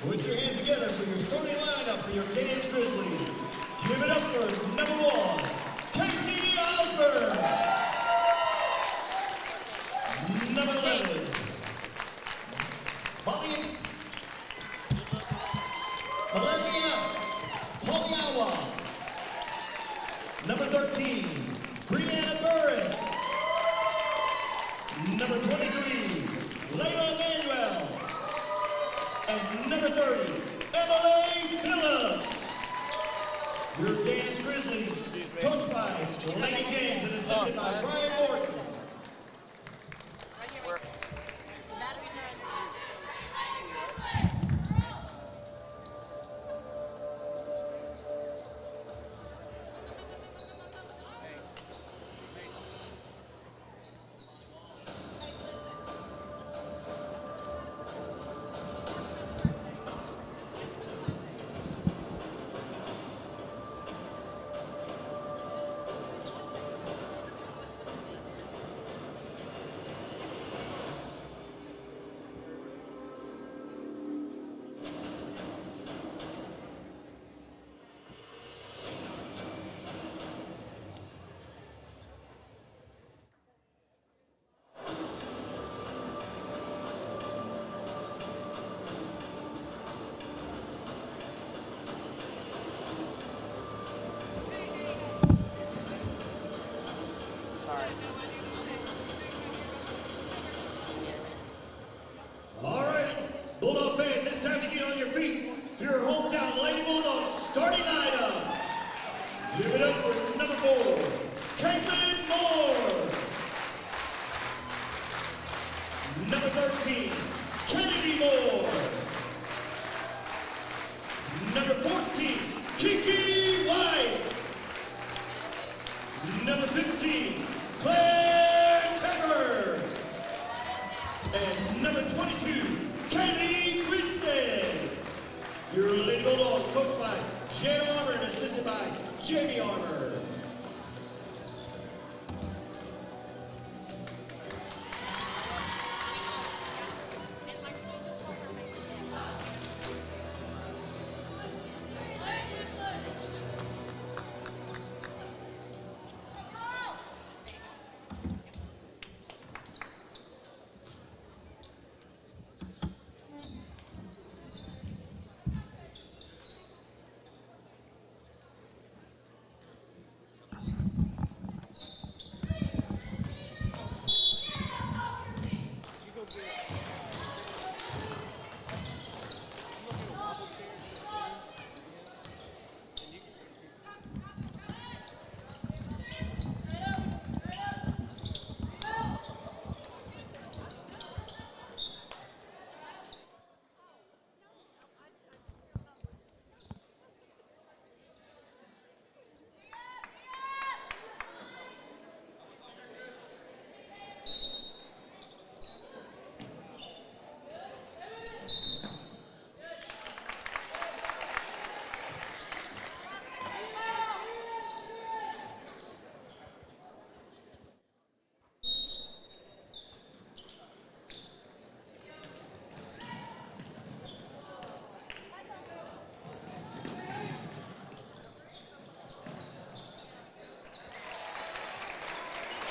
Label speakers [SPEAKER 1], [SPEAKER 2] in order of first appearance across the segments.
[SPEAKER 1] Put your hands together for your starting lineup for your Gaines Grizzlies. Give it up for number 1, Casey Osborne. Number 11, Poliawa. Number 13, Brianna Burris. Number 23, Layla Manuel. And number 30, Emily Phillips. Your Gaines Grizzlies, coached by Lady James and assisted by Brian Morton. Bulldog fans, it's time to get on your feet for your hometown Lady Bulldogs starting lineup. Give it up for number 4, Caitlin Moore. Number 13, Kennedy Moore. Number 14, Kiki White. Number 15, Claire Tucker. And number 22, Kaylee Grinstead. Your Lady Bulldogs coached by Jan Armour and assisted by Jamie Armour.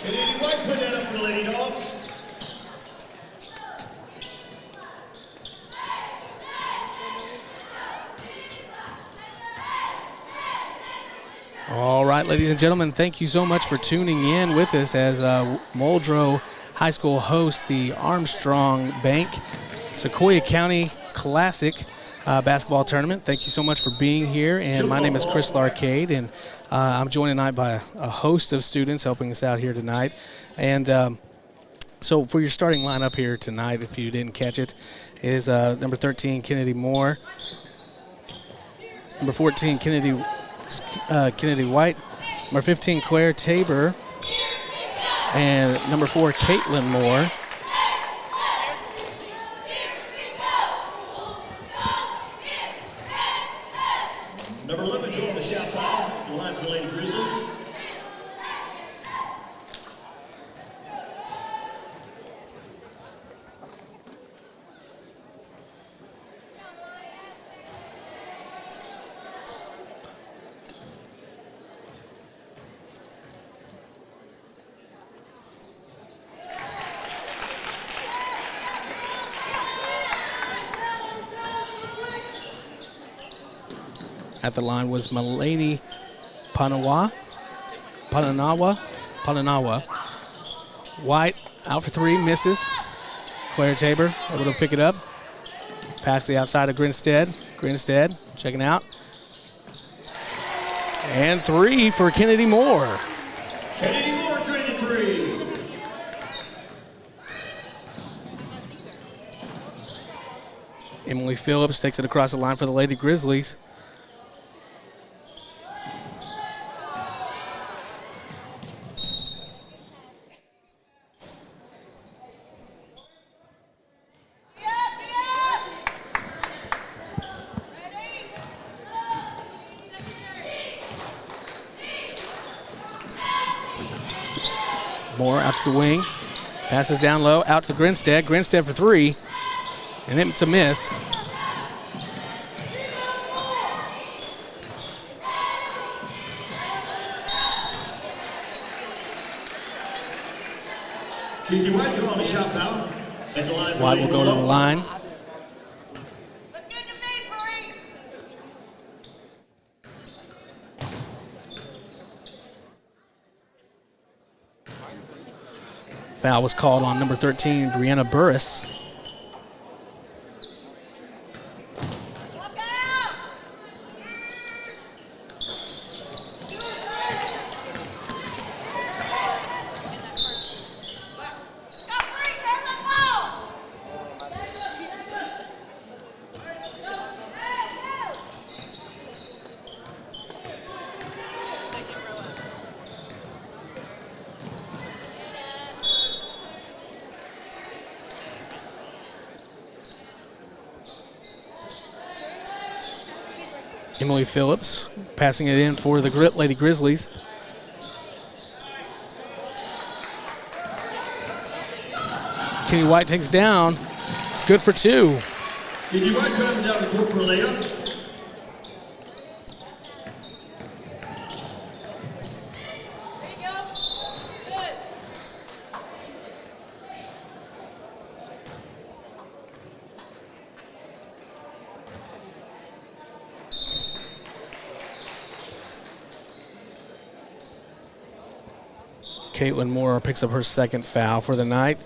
[SPEAKER 1] Kennedy White put that up for the Lady Dogs.
[SPEAKER 2] All right, ladies and gentlemen, thank you so much for tuning in with us as Muldrow High School hosts the Armstrong Bank Sequoyah County Classic basketball tournament. Thank you so much for being here, and my name is Chris Larcade, and I'm joined tonight by a host of students helping us out here tonight. And so for your starting lineup here tonight, if you didn't catch it, is number 13, Kennedy Moore, number 14, Kennedy White, number 15, Claire Tabor, and number 4, Caitlin Moore.
[SPEAKER 1] Number 11 joined the shot foul, the line for the Lady Grizzlies.
[SPEAKER 2] At the line was Malani Pananawa. White out for three, misses. Claire Tabor able to pick it up. Pass the outside of Grinstead. Grinstead checking out. And three for Kennedy Moore.
[SPEAKER 1] Kennedy Moore draining three.
[SPEAKER 2] Emily Phillips takes it across the line for the Lady Grizzlies. Moore out to the wing. Passes down low, out to Grinstead. Grinstead for three, and it's a miss.
[SPEAKER 1] Kiki White drawing a shot foul. At the line for
[SPEAKER 2] White will go to the line. Foul was called on number 13, Brianna Burris. Emily Phillips passing it in for the Lady Grizzlies. Kenny White takes it down. It's good for two.
[SPEAKER 1] Kiki White driving down the court for a layup.
[SPEAKER 2] Caitlin Moore picks up her second foul for the night.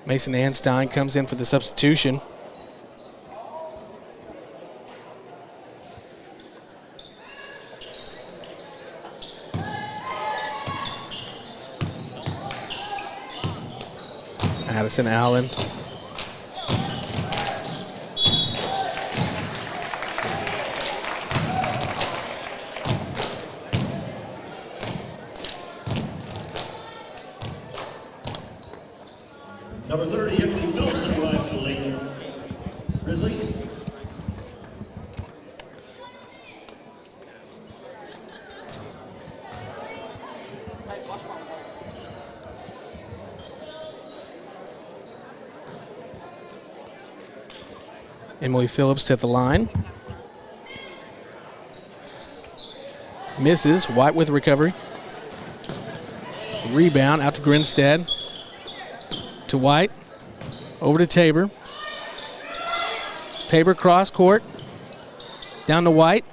[SPEAKER 2] Mason Anstein comes in for the substitution. Addison Allen.
[SPEAKER 1] Number 30, Emily Phillips arrived for the Lady Grizzlies.
[SPEAKER 2] Emily Phillips at the line. Misses. White with recovery. Rebound out to Grinstead. To White. Over to Tabor. Tabor cross court. Down to White.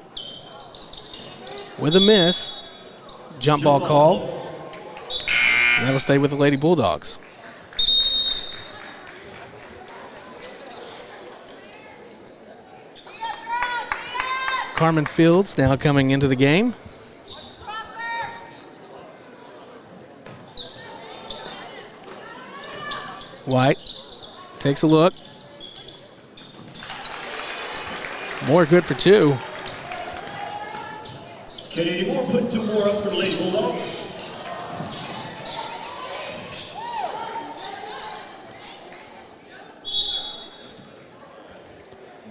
[SPEAKER 2] With a miss. Jump ball called. And that'll stay with the Lady Bulldogs. Carmen Fields now coming into the game. White takes a look. Moore good for two.
[SPEAKER 1] Kennedy Moore putting two more up for the Lady Bulldogs.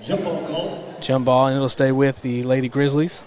[SPEAKER 1] Jump ball call.
[SPEAKER 2] Jump ball, and it'll stay with the Lady Grizzlies.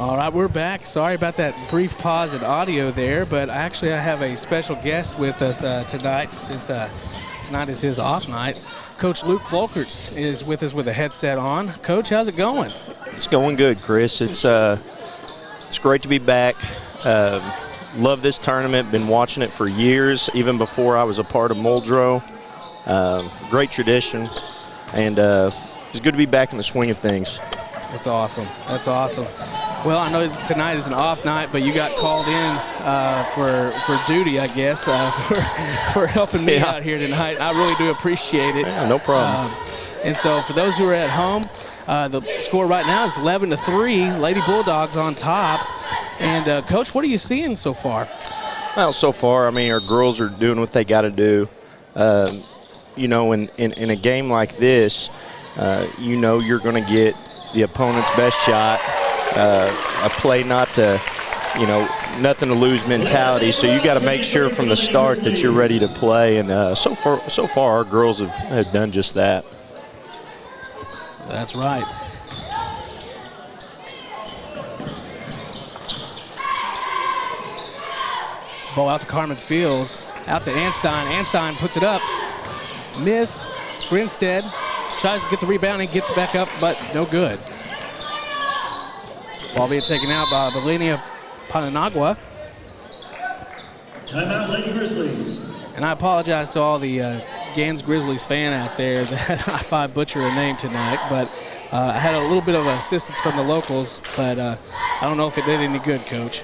[SPEAKER 2] All right, we're back. Sorry about that brief pause in audio there, but actually I have a special guest with us tonight since tonight is his off night. Coach Luke Volkerts is with us with a headset on. Coach, how's it going?
[SPEAKER 3] It's going good, Chris. It's great to be back. Love this tournament. Been watching it for years, even before I was a part of Muldrow. Great tradition, and it's good to be back in the swing of things.
[SPEAKER 2] That's awesome. That's awesome. Well, I know tonight is an off night, but you got called in for duty, I guess, for helping me out here tonight. I really do appreciate it.
[SPEAKER 3] Yeah, no problem.
[SPEAKER 2] And so for those who are at home, the score right now is 11-3. Lady Bulldogs on top. And, Coach, what are you seeing so far?
[SPEAKER 3] Well, so far, I mean, our girls are doing what they got to do. You know, in a game like this, you know you're going to get the opponent's best shot. A play not to, you know, nothing to lose mentality. So you got to make sure from the start that you're ready to play. And so far, our girls have done just that.
[SPEAKER 2] That's right. Ball out to Carmen Fields, out to Anstein. Anstein puts it up. Miss. Grinstead tries to get the rebound and gets back up, but no good. Ball being taken out by Belinia Pananagua.
[SPEAKER 1] Timeout, Lady Grizzlies.
[SPEAKER 2] And I apologize to all the Gans Grizzlies fan out there that I butcher a name tonight, but I had a little bit of assistance from the locals, but I don't know if it did any good, Coach.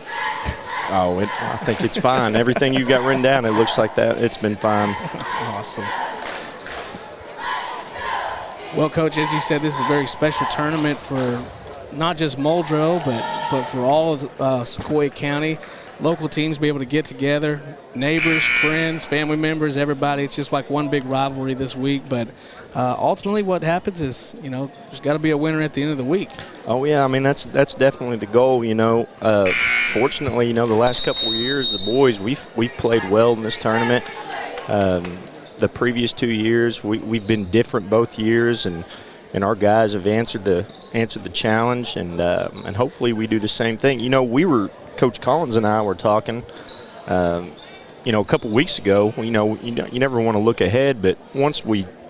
[SPEAKER 3] Oh, I think it's fine. Everything you got written down, it looks like that. It's been fine.
[SPEAKER 2] Awesome. Well, Coach, as you said, this is a very special tournament for not just Muldrow, but for all of Sequoyah County. Local teams be able to get together, neighbors, friends, family members, everybody. It's just like one big rivalry this week. But ultimately what happens is, you know, there's got to be a winner at the end of the week. Oh,
[SPEAKER 3] yeah, I mean, that's definitely the goal, you know. Fortunately, you know, the last couple of years, the boys, we've played well in this tournament. The previous 2 years, we've been different both years, and our guys have answered the challenge, and hopefully we do the same thing. You know, Coach Collins and I were talking, you know, a couple weeks ago. You never want to look ahead, but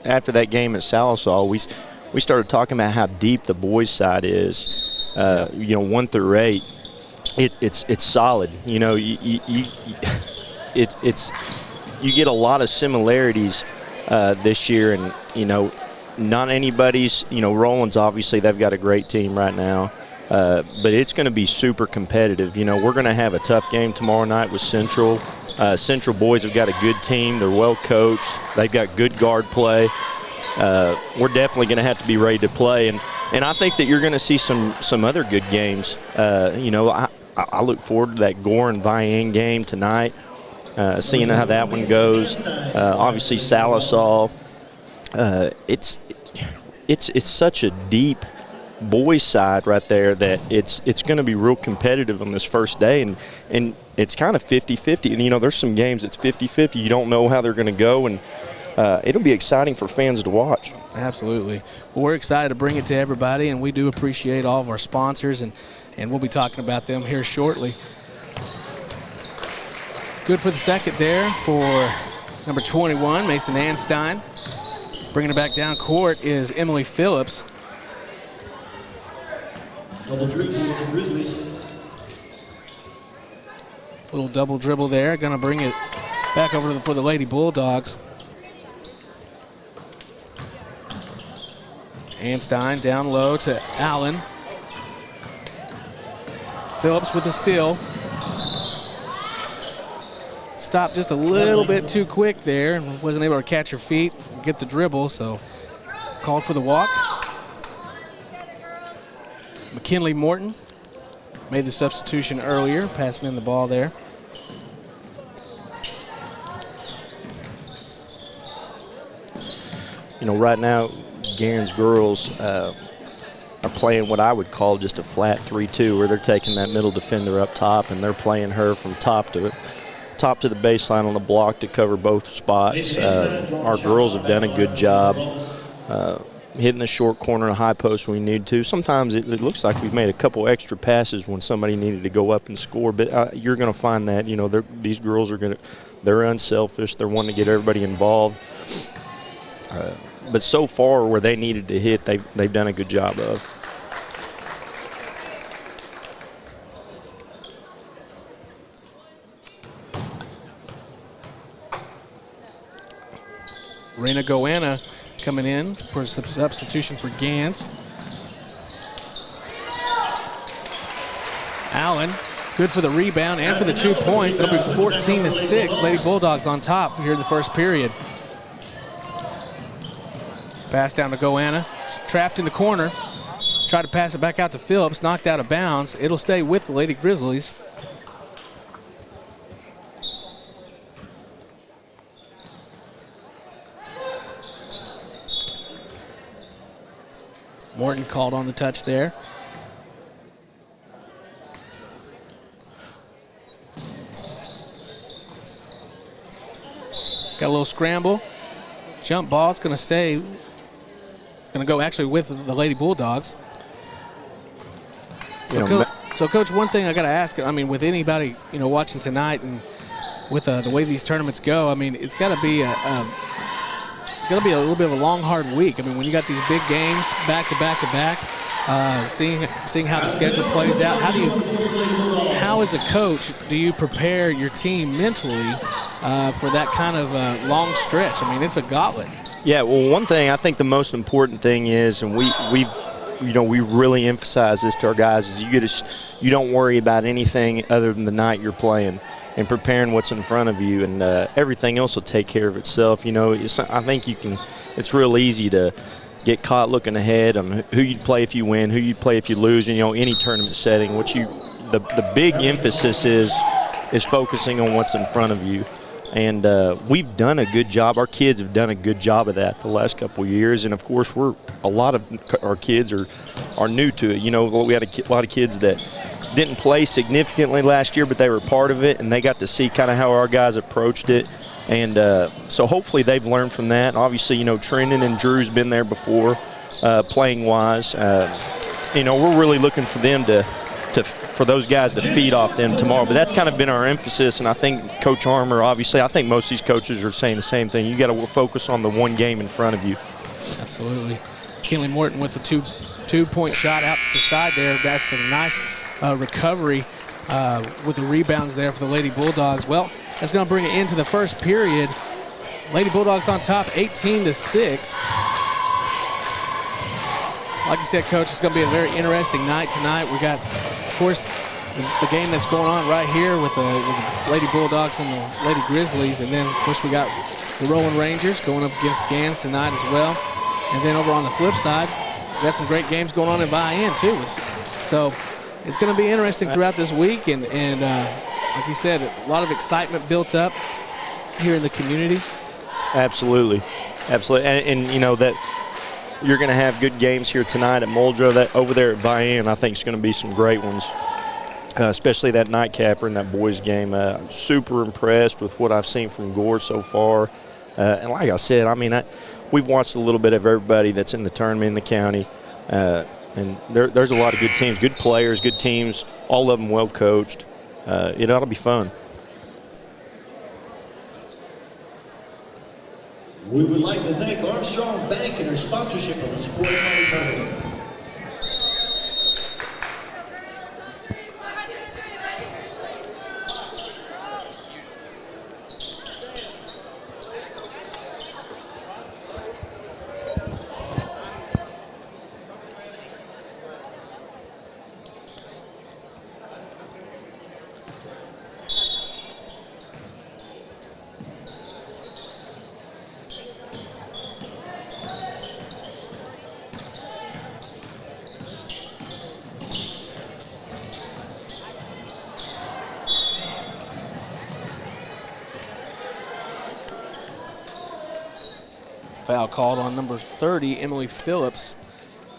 [SPEAKER 3] after that game at Salisaw, we started talking about how deep the boys' side is. You know, 1 through 8, it's solid. You know, you get a lot of similarities this year, and you know, not anybody's. You know, Roland's obviously they've got a great team right now. But it's going to be super competitive. You know, we're going to have a tough game tomorrow night with Central. Central boys have got a good team. They're well coached. They've got good guard play. We're definitely going to have to be ready to play. And I think that you're going to see some other good games. You know, I look forward to that Gore and Vian game tonight, seeing how that one goes. Obviously, Salisaw. It's such a deep boys side right there that it's going to be real competitive on this first day, and it's kind of 50-50. And you know, there's some games that's 50-50. You don't know how they're going to go, and it'll be exciting for fans to watch.
[SPEAKER 2] Absolutely. Well, we're excited to bring it to everybody, and we do appreciate all of our sponsors, and we'll be talking about them here shortly. Good for the second there for number 21, Mason Anstein. Bringing it back down court is Emily Phillips.
[SPEAKER 1] Double dribble for the Grizzlies.
[SPEAKER 2] Little double dribble there. Going to bring it back over for the Lady Bulldogs. Anstein down low to Allen. Phillips with the steal. Stopped just a little bit too quick there. Wasn't able to catch her feet, get the dribble, so called for the walk. McKinley Morton made the substitution earlier, passing in the ball there.
[SPEAKER 3] You know, right now, Garen's girls are playing what I would call just a flat 3-2, where they're taking that middle defender up top and they're playing her from top to the baseline on the block to cover both spots. Our girls have done a good job. hitting the short corner, a high post when we need to. Sometimes it looks like we've made a couple extra passes when somebody needed to go up and score. But you're going to find that, these girls they're unselfish. They're wanting to get everybody involved. But so far, where they needed to hit, they've done a good job of.
[SPEAKER 2] Reina Goanna coming in for a substitution for Gans. Allen, good for the rebound and for the 2 points. It'll be 14-6. Lady Bulldogs on top here in the first period. Pass down to Goanna. She's trapped in the corner. Try to pass it back out to Phillips. Knocked out of bounds. It'll stay with the Lady Grizzlies. Morton called on the touch there. Got a little scramble. Jump ball. It's going to stay. It's going to go actually with the Lady Bulldogs. So, Coach, one thing I got to ask, with anybody, watching tonight and with the way these tournaments go, it's got to be it's going to be a little bit of a long, hard week. When you got these big games back to back to back, seeing how the schedule plays out, how as a coach do you prepare your team mentally for that kind of long stretch? It's a gauntlet.
[SPEAKER 3] Yeah, well, one thing I think the most important thing is, and we really emphasize this to our guys, is you don't worry about anything other than the night you're playing and preparing what's in front of you, and everything else will take care of itself. I think it's real easy to get caught looking ahead on who you'd play if you win, who you'd play if you lose, any tournament setting. The big emphasis is focusing on what's in front of you. And we've done a good job. Our kids have done a good job of that the last couple of years. And, of course, a lot of our kids are new to it. We had a lot of kids that didn't play significantly last year, but they were part of it, and they got to see kind of how our guys approached it. And so hopefully they've learned from that. And obviously, Trenton and Drew's been there before playing-wise. We're really looking for them for those guys to feed off them tomorrow. But that's kind of been our emphasis, and I think Coach Armour, obviously, I think most of these coaches are saying the same thing. You got to focus on the one game in front of you.
[SPEAKER 2] Absolutely. Kinley Morton with the two-point shot out to the side there. That's a nice recovery with the rebounds there for the Lady Bulldogs. Well, that's going to bring it into the first period. Lady Bulldogs on top, 18-6. Like you said, Coach, it's going to be a very interesting night tonight. We got, of course, the game that's going on right here with the Lady Bulldogs and the Lady Grizzlies. And then, of course, we got the Rolling Rangers going up against Gans tonight as well. And then over on the flip side, we got some great games going on in Buy-In, too. So it's going to be interesting throughout this week. And like you said, a lot of excitement built up here in the community.
[SPEAKER 3] Absolutely. And that you're going to have good games here tonight at Muldrow. That over there at Buy-In, I think it's going to be some great ones, especially that nightcapper in that boys game. I'm super impressed with what I've seen from Gore so far. And like I said, we've watched a little bit of everybody that's in the tournament in the county. And there's a lot of good teams, good players, good teams, all of them well coached. It ought to be fun.
[SPEAKER 1] We would like to thank Armstrong Bank and their sponsorship of the Sequoyah County Tournament.
[SPEAKER 2] Foul called on number 30, Emily Phillips.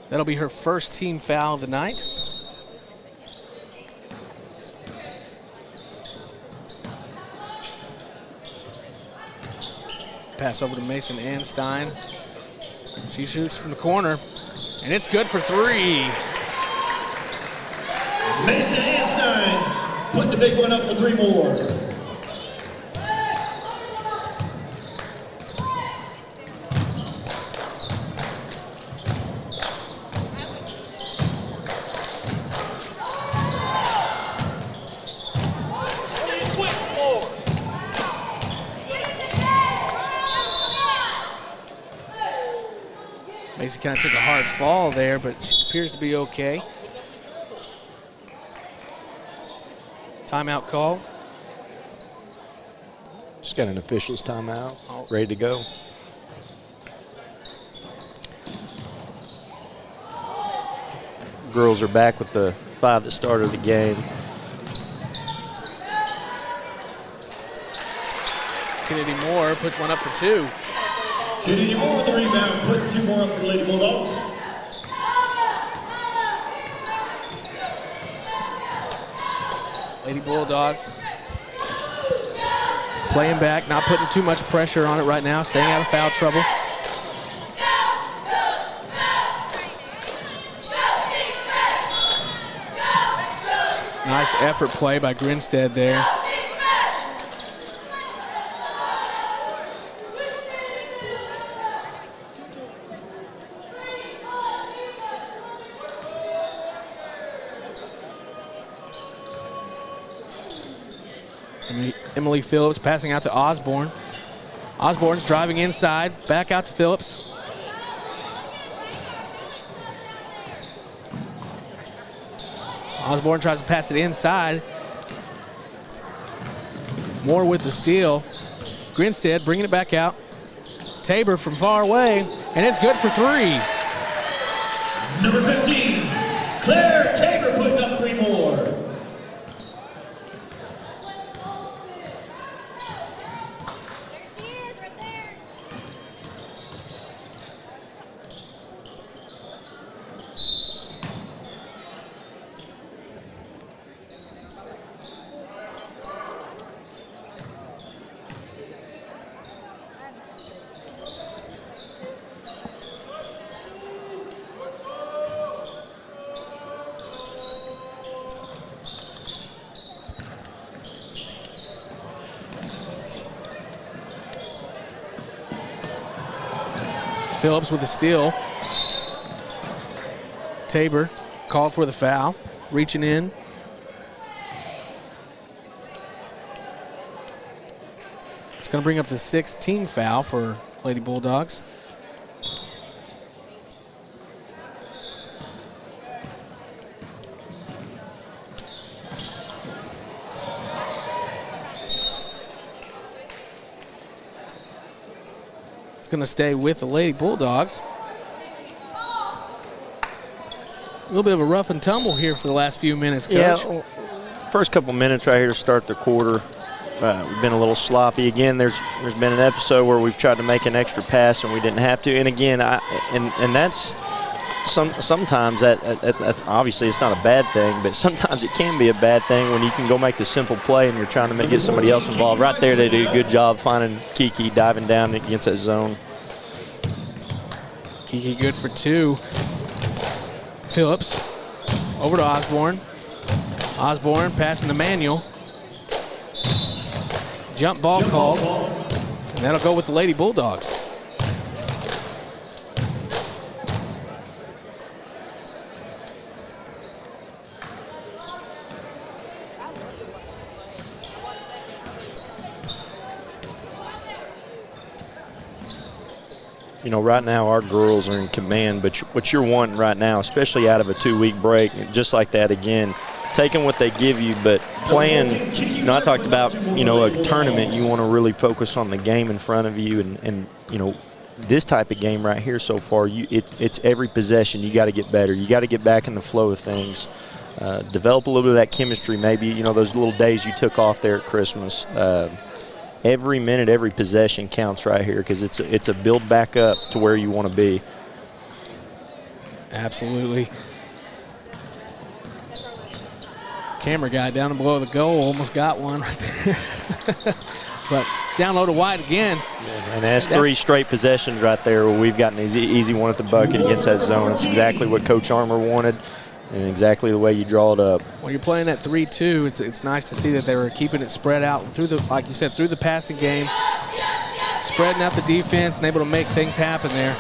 [SPEAKER 2] That'll be her first team foul of the night. Pass over to Mason Anstein. She shoots from the corner, and it's good for 3.
[SPEAKER 1] Mason Einstein putting the big one up for 3 more.
[SPEAKER 2] Mason kind of took a hard fall there, but she appears to be okay. Timeout call.
[SPEAKER 3] Just got an official's timeout, ready to go. Girls are back with the 5 that started the game.
[SPEAKER 2] Kennedy Moore puts one up for 2.
[SPEAKER 1] Kennedy Moore with the rebound, putting 2 more up for the Lady Bulldogs.
[SPEAKER 2] Lady Bulldogs playing back, not putting too much pressure on it right now, staying out of foul trouble. Nice effort play by Grinstead there. Emily Phillips passing out to Osborne. Osborne's driving inside, back out to Phillips. Osborne tries to pass it inside. Moore with the steal. Grinstead bringing it back out. Tabor from far away, and it's good for 3.
[SPEAKER 1] Number 15, Claire Tabor putting up 3 more.
[SPEAKER 2] Phillips with the steal. Tabor called for the foul, reaching in. It's going to bring up the 6th team foul for Lady Bulldogs. Going to stay with the Lady Bulldogs. A little bit of a rough and tumble here for the last few minutes, Coach.
[SPEAKER 3] Yeah, first couple minutes right here to start the quarter. We've been a little sloppy. Again, there's been an episode where we've tried to make an extra pass and we didn't have to. And again, and that's sometimes that's obviously it's not a bad thing, but sometimes it can be a bad thing when you can go make the simple play and you're trying to get somebody else involved. Right there, they did a good job finding Kiki diving down against that zone.
[SPEAKER 2] Kiki good for 2. Phillips over to Osborne. Osborne passing to Manuel. Jump ball called, and that'll go with the Lady Bulldogs.
[SPEAKER 3] You know, right now our girls are in command, but what you're wanting right now, especially out of a 2-week break, just like that again, taking what they give you, but playing, you know, I talked about, you know, a tournament, you want to really focus on the game in front of you, and you know, this type of game right here so far, it's every possession. You got to get better. You got to get back in the flow of things. Develop a little bit of that chemistry, maybe, you know, those little days you took off there at Christmas. Every minute, every possession counts right here because it's a build back up to where you want to be.
[SPEAKER 2] Absolutely. Camera guy down below the goal almost got one right there. But down low to White again.
[SPEAKER 3] And that's 3 straight possessions right there where we've gotten an easy one at the bucket against that zone. It's exactly what Coach Armour wanted and exactly the way you draw it up.
[SPEAKER 2] When you're playing at 3-2, it's nice to see that they were keeping it spread out through the, like you said, through the passing game, spreading out the defense and able to make things happen there.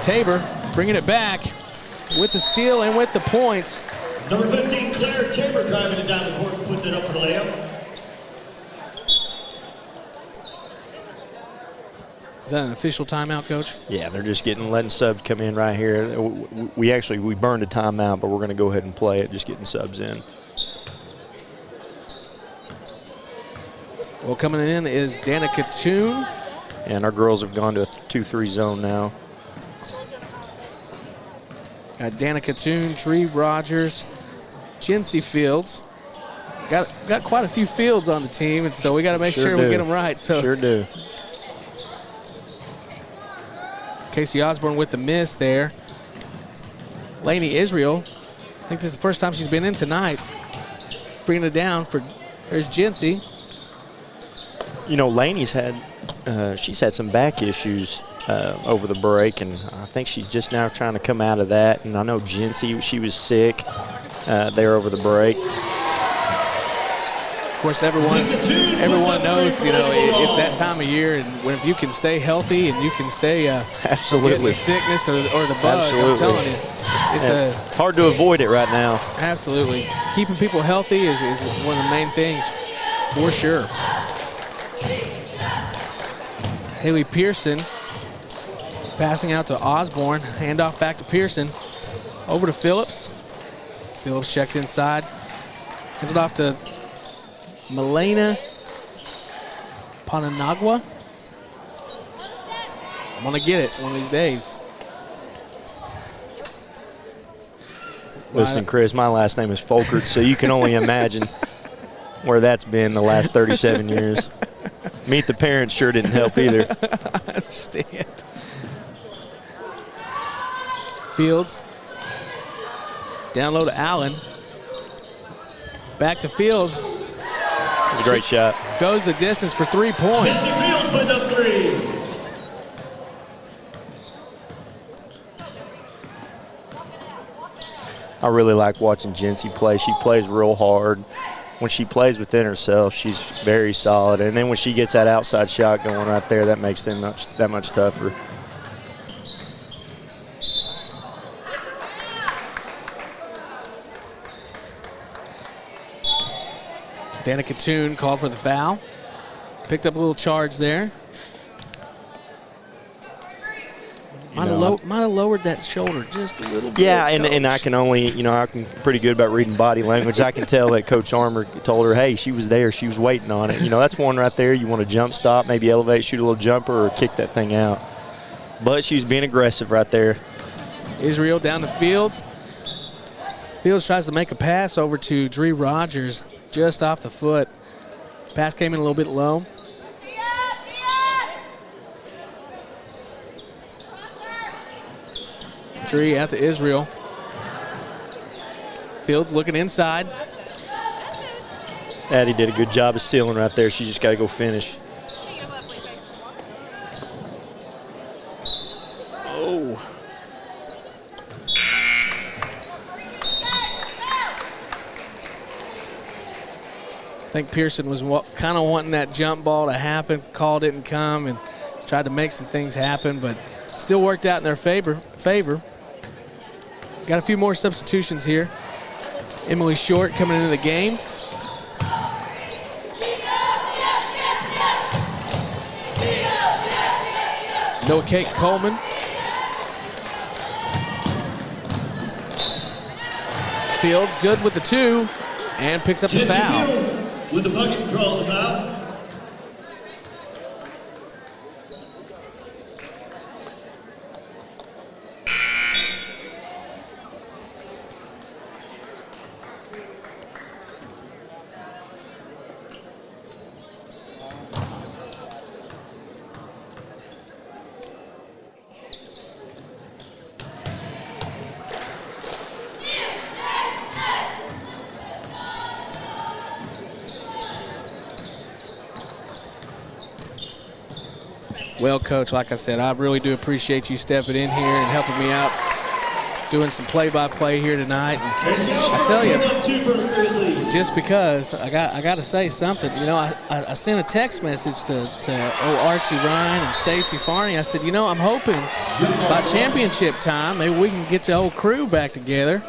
[SPEAKER 2] Tabor bringing it back with the steal and with the points.
[SPEAKER 1] Number 15, Claire Tabor, driving it down the court and putting it up for the layup.
[SPEAKER 2] Is that an official timeout, Coach?
[SPEAKER 3] Yeah, they're just letting subs come in right here. We burned a timeout, but we're going to go ahead and play it, just getting subs in.
[SPEAKER 2] Well, coming in is Danica Toon.
[SPEAKER 3] And our girls have gone to a 2-3 zone now.
[SPEAKER 2] Got Danica Toon, Dree Rogers, Jinsey Fields. Got quite a few Fields on the team, and so we got to make sure we get them right. So
[SPEAKER 3] sure do.
[SPEAKER 2] Casey Osborne with the miss there. Lainey Israel, I think this is the first time she's been in tonight. Bringing it down for, there's Jinsey.
[SPEAKER 3] You know, Lainey's she's had some back issues over the break, and I think she's just now trying to come out of that. And I know Jinsey, she was sick there over the break.
[SPEAKER 2] Of course, everyone knows, you know, it's that time of year, and if you can stay healthy and you can stay
[SPEAKER 3] absolutely
[SPEAKER 2] the sickness or the bug,
[SPEAKER 3] absolutely.
[SPEAKER 2] I'm telling you,
[SPEAKER 3] it's hard to avoid it right now.
[SPEAKER 2] Absolutely, keeping people healthy is one of the main things for sure. Haley Pearson passing out to Osborne, handoff back to Pearson, over to Phillips. Phillips checks inside, hands it off to Milena Pananagua. I'm gonna get it one of these days.
[SPEAKER 3] Listen, Chris, my last name is Folkert, so you can only imagine where that's been the last 37 years. Meet the Parents sure didn't help either.
[SPEAKER 2] I understand. Fields. Down low to Allen. Back to Fields.
[SPEAKER 3] It's a great shot.
[SPEAKER 2] Goes the distance for 3 points.
[SPEAKER 1] Fields putting up 3.
[SPEAKER 3] I really like watching Jinsey play. She plays real hard. When she plays within herself, she's very solid. And then when she gets that outside shot going right there, that makes them that much tougher.
[SPEAKER 2] Danica Toon called for the foul. Picked up a little charge there. Might have lowered that shoulder just a little bit.
[SPEAKER 3] Yeah, and I can only, I'm pretty good about reading body language. I can tell that Coach Armour told her, hey, she was there, she was waiting on it. That's one right there. You want to jump stop, maybe elevate, shoot a little jumper, or kick that thing out. But she was being aggressive right there.
[SPEAKER 2] Israel down to Fields. Fields tries to make a pass over to Dree Rogers, just off the foot. Pass came in a little bit low. Dree out to Israel. Fields looking inside.
[SPEAKER 3] Addie did a good job of sealing right there. She just got to go finish.
[SPEAKER 2] Oh. I think Pearson was kind of wanting that jump ball to happen. Call didn't come and tried to make some things happen, but still worked out in their favor. Got a few more substitutions here. Emily Short coming into the game. Noah Kate Coleman. Fields good with the 2 and picks up the foul.
[SPEAKER 1] With the bucket, draws the foul.
[SPEAKER 2] Well, Coach, like I said, I really do appreciate you stepping in here and helping me out, doing some play-by-play here tonight. And I tell you, just because I got to say something. You know, I sent a text message to Archie Ryan and Stacy Farney. I said, you know, I'm hoping by championship time maybe we can get the whole crew back together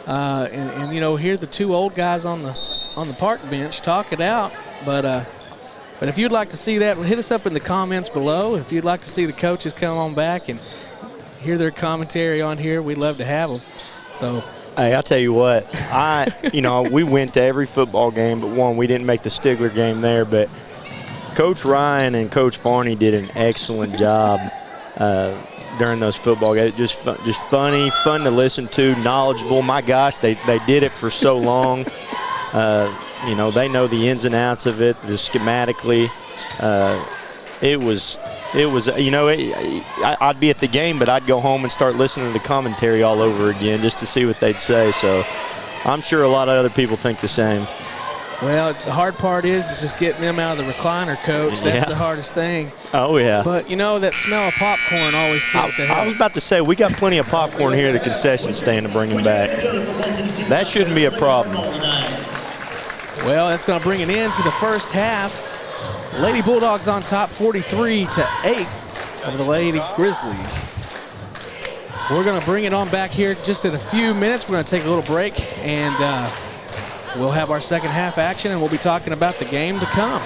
[SPEAKER 2] and you know, hear the two old guys on the park bench talk it out. But if you'd like to see that, hit us up in the comments below. If you'd like to see the coaches come on back and hear their commentary on here, we'd love to have them. So,
[SPEAKER 3] hey, I'll tell you what, you know, we went to every football game but one. We didn't make the Stigler game there, but Coach Ryan and Coach Farney did an excellent job during those football games. Just funny, fun to listen to, knowledgeable. My gosh, they did it for so long. You know, they know the ins and outs of it, the schematically. It was, you know, I'd be at the game, but I'd go home and start listening to the commentary all over again just to see what they'd say. So I'm sure a lot of other people think the same.
[SPEAKER 2] Well, the hard part is just getting them out of the recliner, Coach. That's the hardest thing.
[SPEAKER 3] Oh, yeah.
[SPEAKER 2] But, you know, that smell of popcorn always tends to help.
[SPEAKER 3] I was about to say, we got plenty of popcorn here at the concession stand to bring them back. That shouldn't be a problem.
[SPEAKER 2] Well, that's going to bring an end to the first half. Lady Bulldogs on top 43-8 of the Lady Grizzlies. We're going to bring it on back here just in a few minutes. We're going to take a little break, and we'll have our second half action, and we'll be talking about the game to come.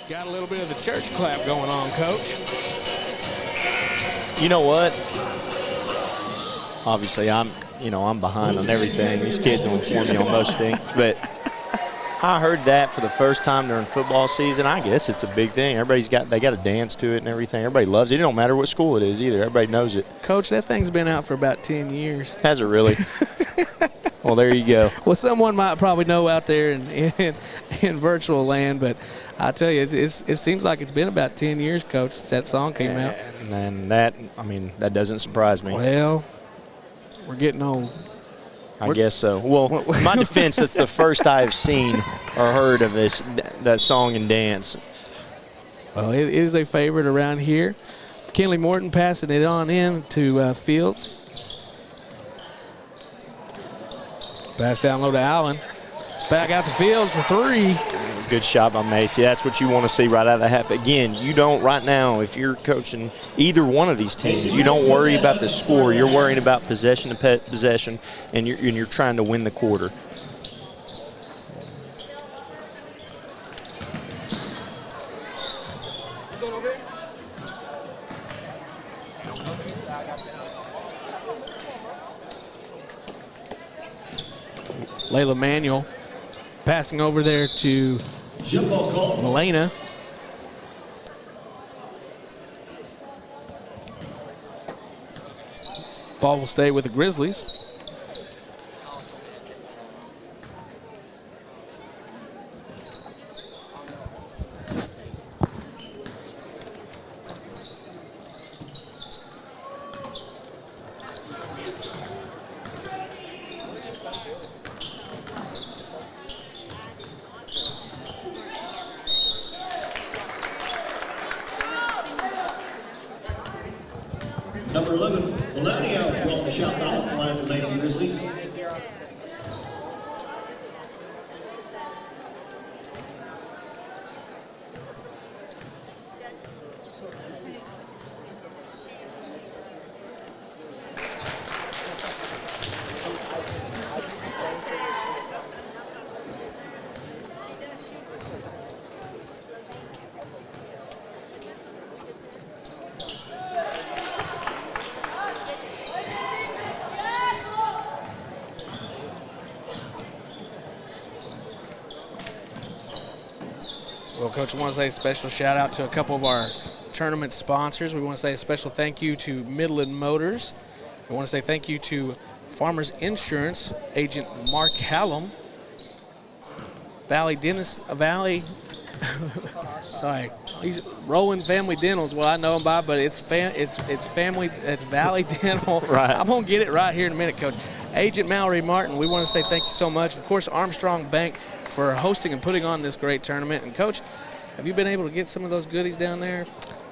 [SPEAKER 2] Got a little bit of the church clap going on, Coach.
[SPEAKER 3] You know what? Obviously, I'm behind on everything. These kids will inform me on most things, but I heard that for the first time during football season. I guess it's a big thing. They got to dance to it and everything. Everybody loves it. It don't matter what school it is either. Everybody knows it.
[SPEAKER 2] Coach, that thing's been out for about 10 years.
[SPEAKER 3] Has it really? Well, there you go.
[SPEAKER 2] Well, someone might probably know out there in virtual land, but I tell you, it seems like it's been about 10 years, Coach, since that song came out.
[SPEAKER 3] And that doesn't surprise me.
[SPEAKER 2] Well, we're getting old.
[SPEAKER 3] I guess so. Well, in my defense, that's the first I've seen or heard of that song and dance.
[SPEAKER 2] Well, it is a favorite around here. Kinley Morton passing it on in to Fields. Pass down low to Allen. Back out to Fields for 3.
[SPEAKER 3] Good shot by Macy. That's what you want to see right out of the half. Again, you don't right now, if you're coaching either one of these teams, you don't worry about the score. You're worrying about possession to possession, and you're trying to win the quarter.
[SPEAKER 2] Layla Manuel passing over there to Milena. Ball will stay with the Grizzlies.
[SPEAKER 1] Number 11, Melania, drawing the shot foul, line for Lady Grizzlies.
[SPEAKER 2] Well, Coach, I want to say a special shout out to a couple of our tournament sponsors. We want to say a special thank you to Midland Motors. We want to say thank you to Farmers Insurance agent Mark Hallam, sorry, he's Roland Family Dental is what I know him by, but it's Valley Dental.
[SPEAKER 3] Right.
[SPEAKER 2] I'm gonna get it right here in a minute, Coach. Agent Mallory Martin, we want to say thank you so much. Of course, Armstrong Bank for hosting and putting on this great tournament. And Coach, have you been able to get some of those goodies down there?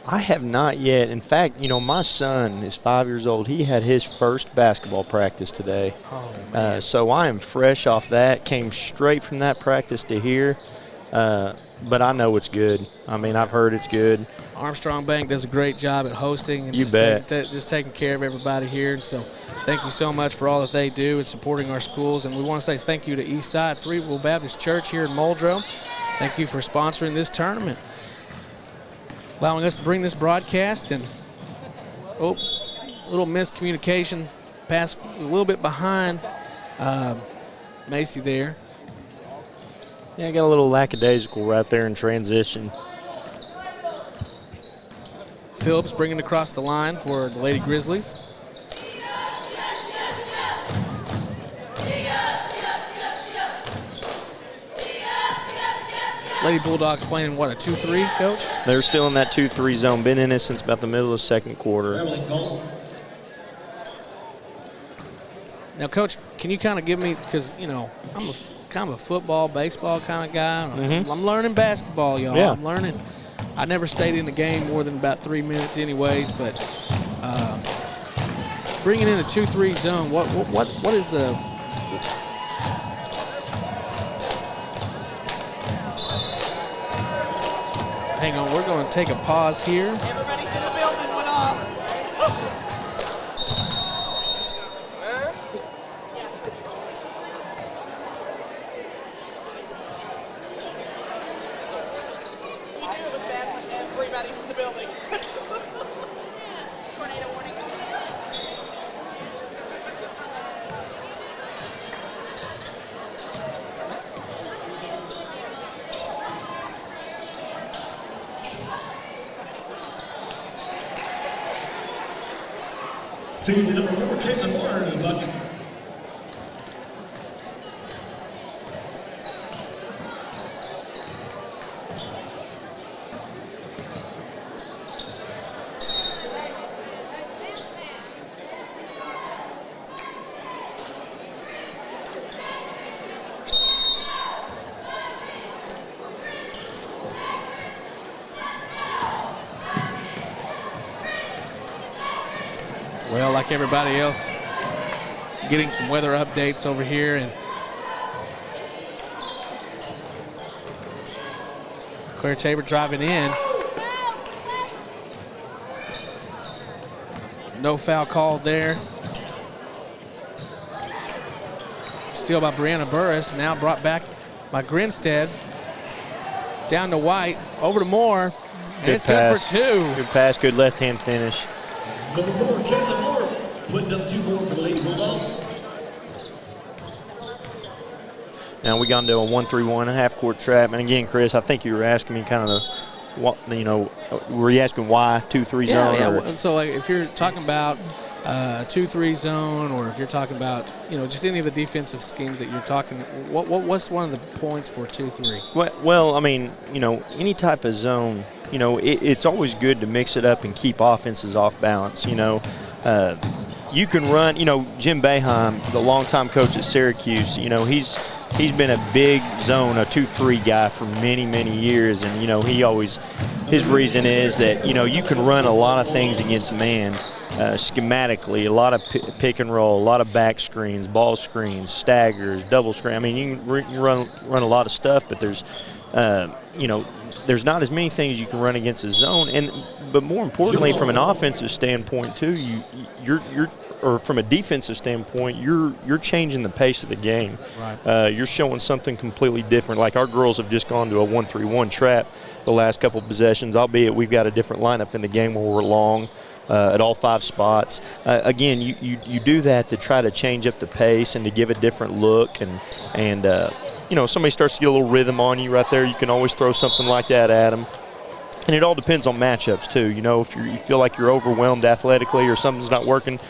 [SPEAKER 3] I have not yet. In fact, my son is 5 years old. He had his first basketball practice today.
[SPEAKER 2] Oh, man.
[SPEAKER 3] So I am fresh off that. Came straight from that practice to here. But I know it's good. I've heard it's good.
[SPEAKER 2] Armstrong Bank does a great job at hosting and
[SPEAKER 3] You bet.
[SPEAKER 2] just taking care of everybody here. And so thank you so much for all that they do and supporting our schools. And we want to say thank you to Eastside Freeville Baptist Church here in Muldrow. Thank you for sponsoring this tournament, allowing us to bring this broadcast. And a little miscommunication. Pass was a little bit behind Macy there.
[SPEAKER 3] Yeah, I got a little lackadaisical right there in transition.
[SPEAKER 2] Phillips bringing it across the line for the Lady Grizzlies. Lady Bulldogs playing, what, a 2-3, Coach?
[SPEAKER 3] They're still in that 2-3 zone. Been in it since about the middle of the second quarter.
[SPEAKER 2] Now, Coach, can you kind of give me, because, I'm kind of a football, baseball kind of guy.
[SPEAKER 3] Mm-hmm.
[SPEAKER 2] I'm learning basketball, y'all.
[SPEAKER 3] Yeah.
[SPEAKER 2] I'm learning. I never stayed in the game more than about 3 minutes anyways, but bringing in a 2-3 zone, what is the – hang on, we're going to take a pause here.
[SPEAKER 4] Everybody's in the building, what up?
[SPEAKER 1] Feed the number 4, Caitlin Moore in the bucket.
[SPEAKER 2] Well, like everybody else, getting some weather updates over here, and Claire Tabor driving in. No foul called there. Steal by Brianna Burris, now brought back by Grinstead. Down to White, over to Moore, and it's good for 2.
[SPEAKER 3] Good pass, good left-hand finish.
[SPEAKER 1] Number 4, Caitlin Moore, putting up 2 more for the Lady Bulldogs.
[SPEAKER 3] Now we got into a 1-3-1 half-court trap. And again, Chris, I think you were asking me kind of, what, you know, were you asking why 2-3 zone?
[SPEAKER 2] Yeah. So like if you're talking about 2-3 zone, or if you're talking about, you know, just any of the defensive schemes that you're talking, what's one of the points for 2-3?
[SPEAKER 3] Well, I mean, you know, any type of zone, you know, it's always good to mix it up and keep offenses off balance. You know, you can run. You know, Jim Boeheim, the longtime coach at Syracuse, you know, he's been a big zone, a 2-3 guy for many, many years, and you know, his reason is that, you know, you can run a lot of things against man. Schematically, a lot of pick and roll, a lot of back screens, ball screens, staggers, double screen. I mean, you can run a lot of stuff, but there's, you know, there's not as many things you can run against a zone. But more importantly, from an offensive standpoint too, or from a defensive standpoint, you're changing the pace of the game.
[SPEAKER 2] Right.
[SPEAKER 3] You're showing something completely different. Like our girls have just gone to a 1-3-1 trap the last couple of possessions, albeit we've got a different lineup in the game where we're long. At all 5 spots. Again, you do that to try to change up the pace and to give a different look, and you know, if somebody starts to get a little rhythm on you right there, you can always throw something like that at them. And it all depends on matchups too. You know, if you feel like you're overwhelmed athletically or something's not working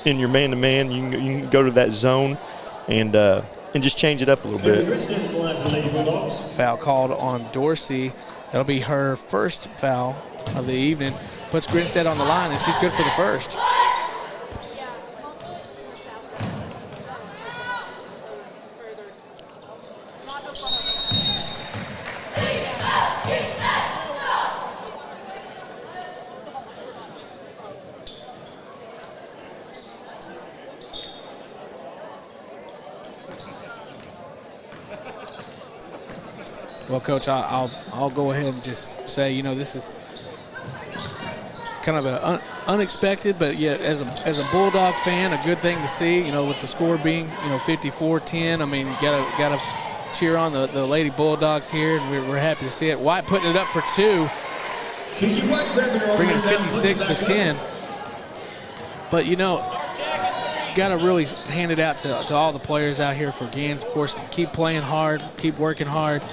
[SPEAKER 3] in your man-to-man, you can go to that zone and just change it up a little bit.
[SPEAKER 2] Foul called on Dorsey. That'll be her first foul of the evening. Puts Grinstead on the line, and she's good for the first. Well, Coach, I'll go ahead and just say, you know, this is kind of an unexpected, but yet as a Bulldog fan, a good thing to see. You know, with the score being, you know, 54-10. I mean, you gotta cheer on the Lady Bulldogs here, and we're happy to see it. White putting it up for 2, bringing it 56-10. But you know, got to really hand it out to all the players out here for Gans. Of course, keep playing hard, keep working hard,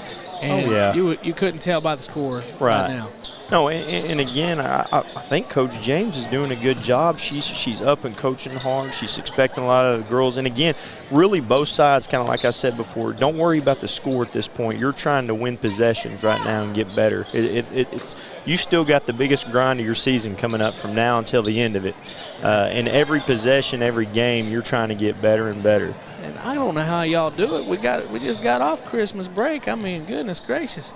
[SPEAKER 2] and you couldn't tell by the score right now.
[SPEAKER 3] No, and again, I think Coach James is doing a good job. She's up and coaching hard. She's expecting a lot of the girls. And again, really both sides, kind of like I said before, don't worry about the score at this point. You're trying to win possessions right now and get better. It's you still got the biggest grind of your season coming up from now until the end of it. And every possession, every game, you're trying to get better and better.
[SPEAKER 2] And I don't know how y'all do it. We just got off Christmas break. I mean, goodness gracious.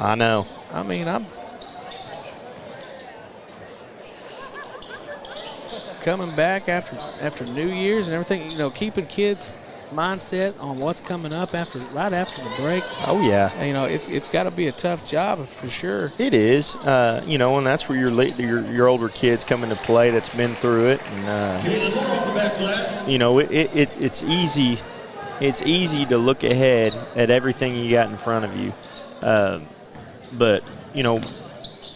[SPEAKER 3] I know.
[SPEAKER 2] I mean, I'm coming back after New Year's and everything, you know, keeping kids' mindset on what's coming up right after the break.
[SPEAKER 3] Oh yeah.
[SPEAKER 2] And, you know, it's got to be a tough job for sure.
[SPEAKER 3] It is, you know, and that's where your older kids come into play that's been through it, and you know, it's easy. It's easy to look ahead at everything you got in front of you, but you know,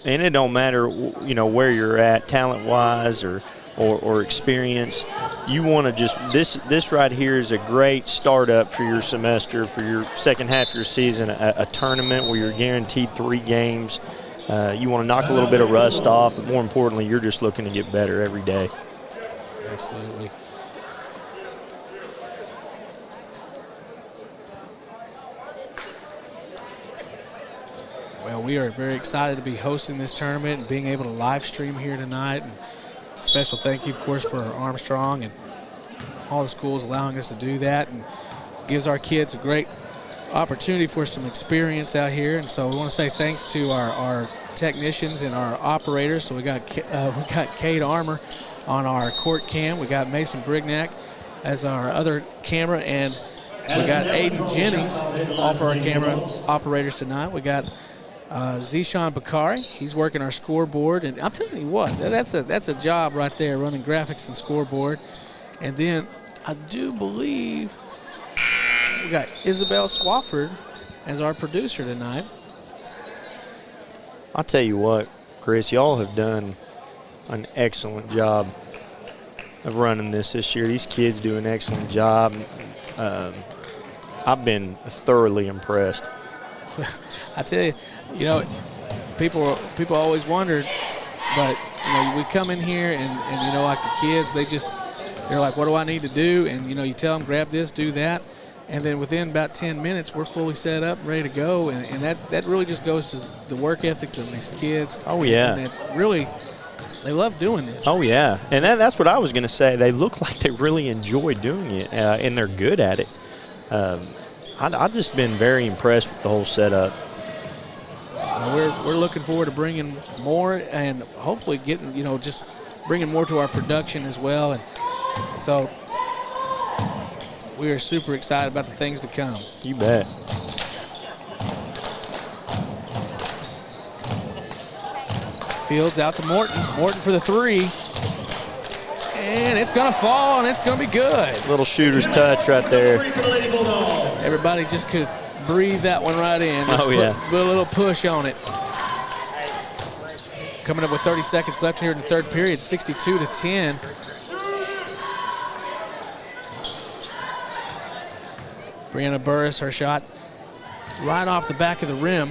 [SPEAKER 3] and it don't matter, you know, where you're at talent-wise or experience. You want to just this right here is a great startup for your semester, for your second half of your season, a tournament where you're guaranteed 3 games. You want to knock a little bit of rust off, but more importantly, you're just looking to get better every day.
[SPEAKER 2] Absolutely. Well, we are very excited to be hosting this tournament and being able to live stream here tonight. And special thank you, of course, for Armstrong and all the schools allowing us to do that, and gives our kids a great opportunity for some experience out here. And so we want to say thanks to our technicians and our operators. So we got Kate Armour on our court cam. We got Mason Brignac as our other camera, and we got Aiden Jennings off our camera operators tonight. We got Zishan Bakari, he's working our scoreboard, and I'm telling you what, that's a job right there, running graphics and scoreboard. And then I do believe we got Isabel Swafford as our producer tonight.
[SPEAKER 3] I'll tell you what, Chris, y'all have done an excellent job of running this year. These kids do an excellent job. I've been thoroughly impressed.
[SPEAKER 2] I tell you, people always wondered, but we come in here and like the kids, they're like, what do I need to do? And you tell them, grab this, do that, and then within about 10 minutes, we're fully set up and ready to go. And that really just goes to the work ethics of these kids.
[SPEAKER 3] Oh yeah,
[SPEAKER 2] and really, they love doing this.
[SPEAKER 3] Oh yeah, and that's what I was going to say. They look like they really enjoy doing it, and they're good at it. I've just been very impressed with the whole setup.
[SPEAKER 2] We're looking forward to bringing more, and hopefully getting, just bringing more to our production as well. And so we are super excited about the things to come.
[SPEAKER 3] You bet.
[SPEAKER 2] Fields out to Morton. Morton for the three. And it's going to fall, and it's going to be good.
[SPEAKER 3] Little shooter's touch right there.
[SPEAKER 2] Everybody just could breathe that one right in. Just put a little push on it. Coming up with 30 seconds left here in the third period, 62-10. Brianna Burris, her shot right off the back of the rim.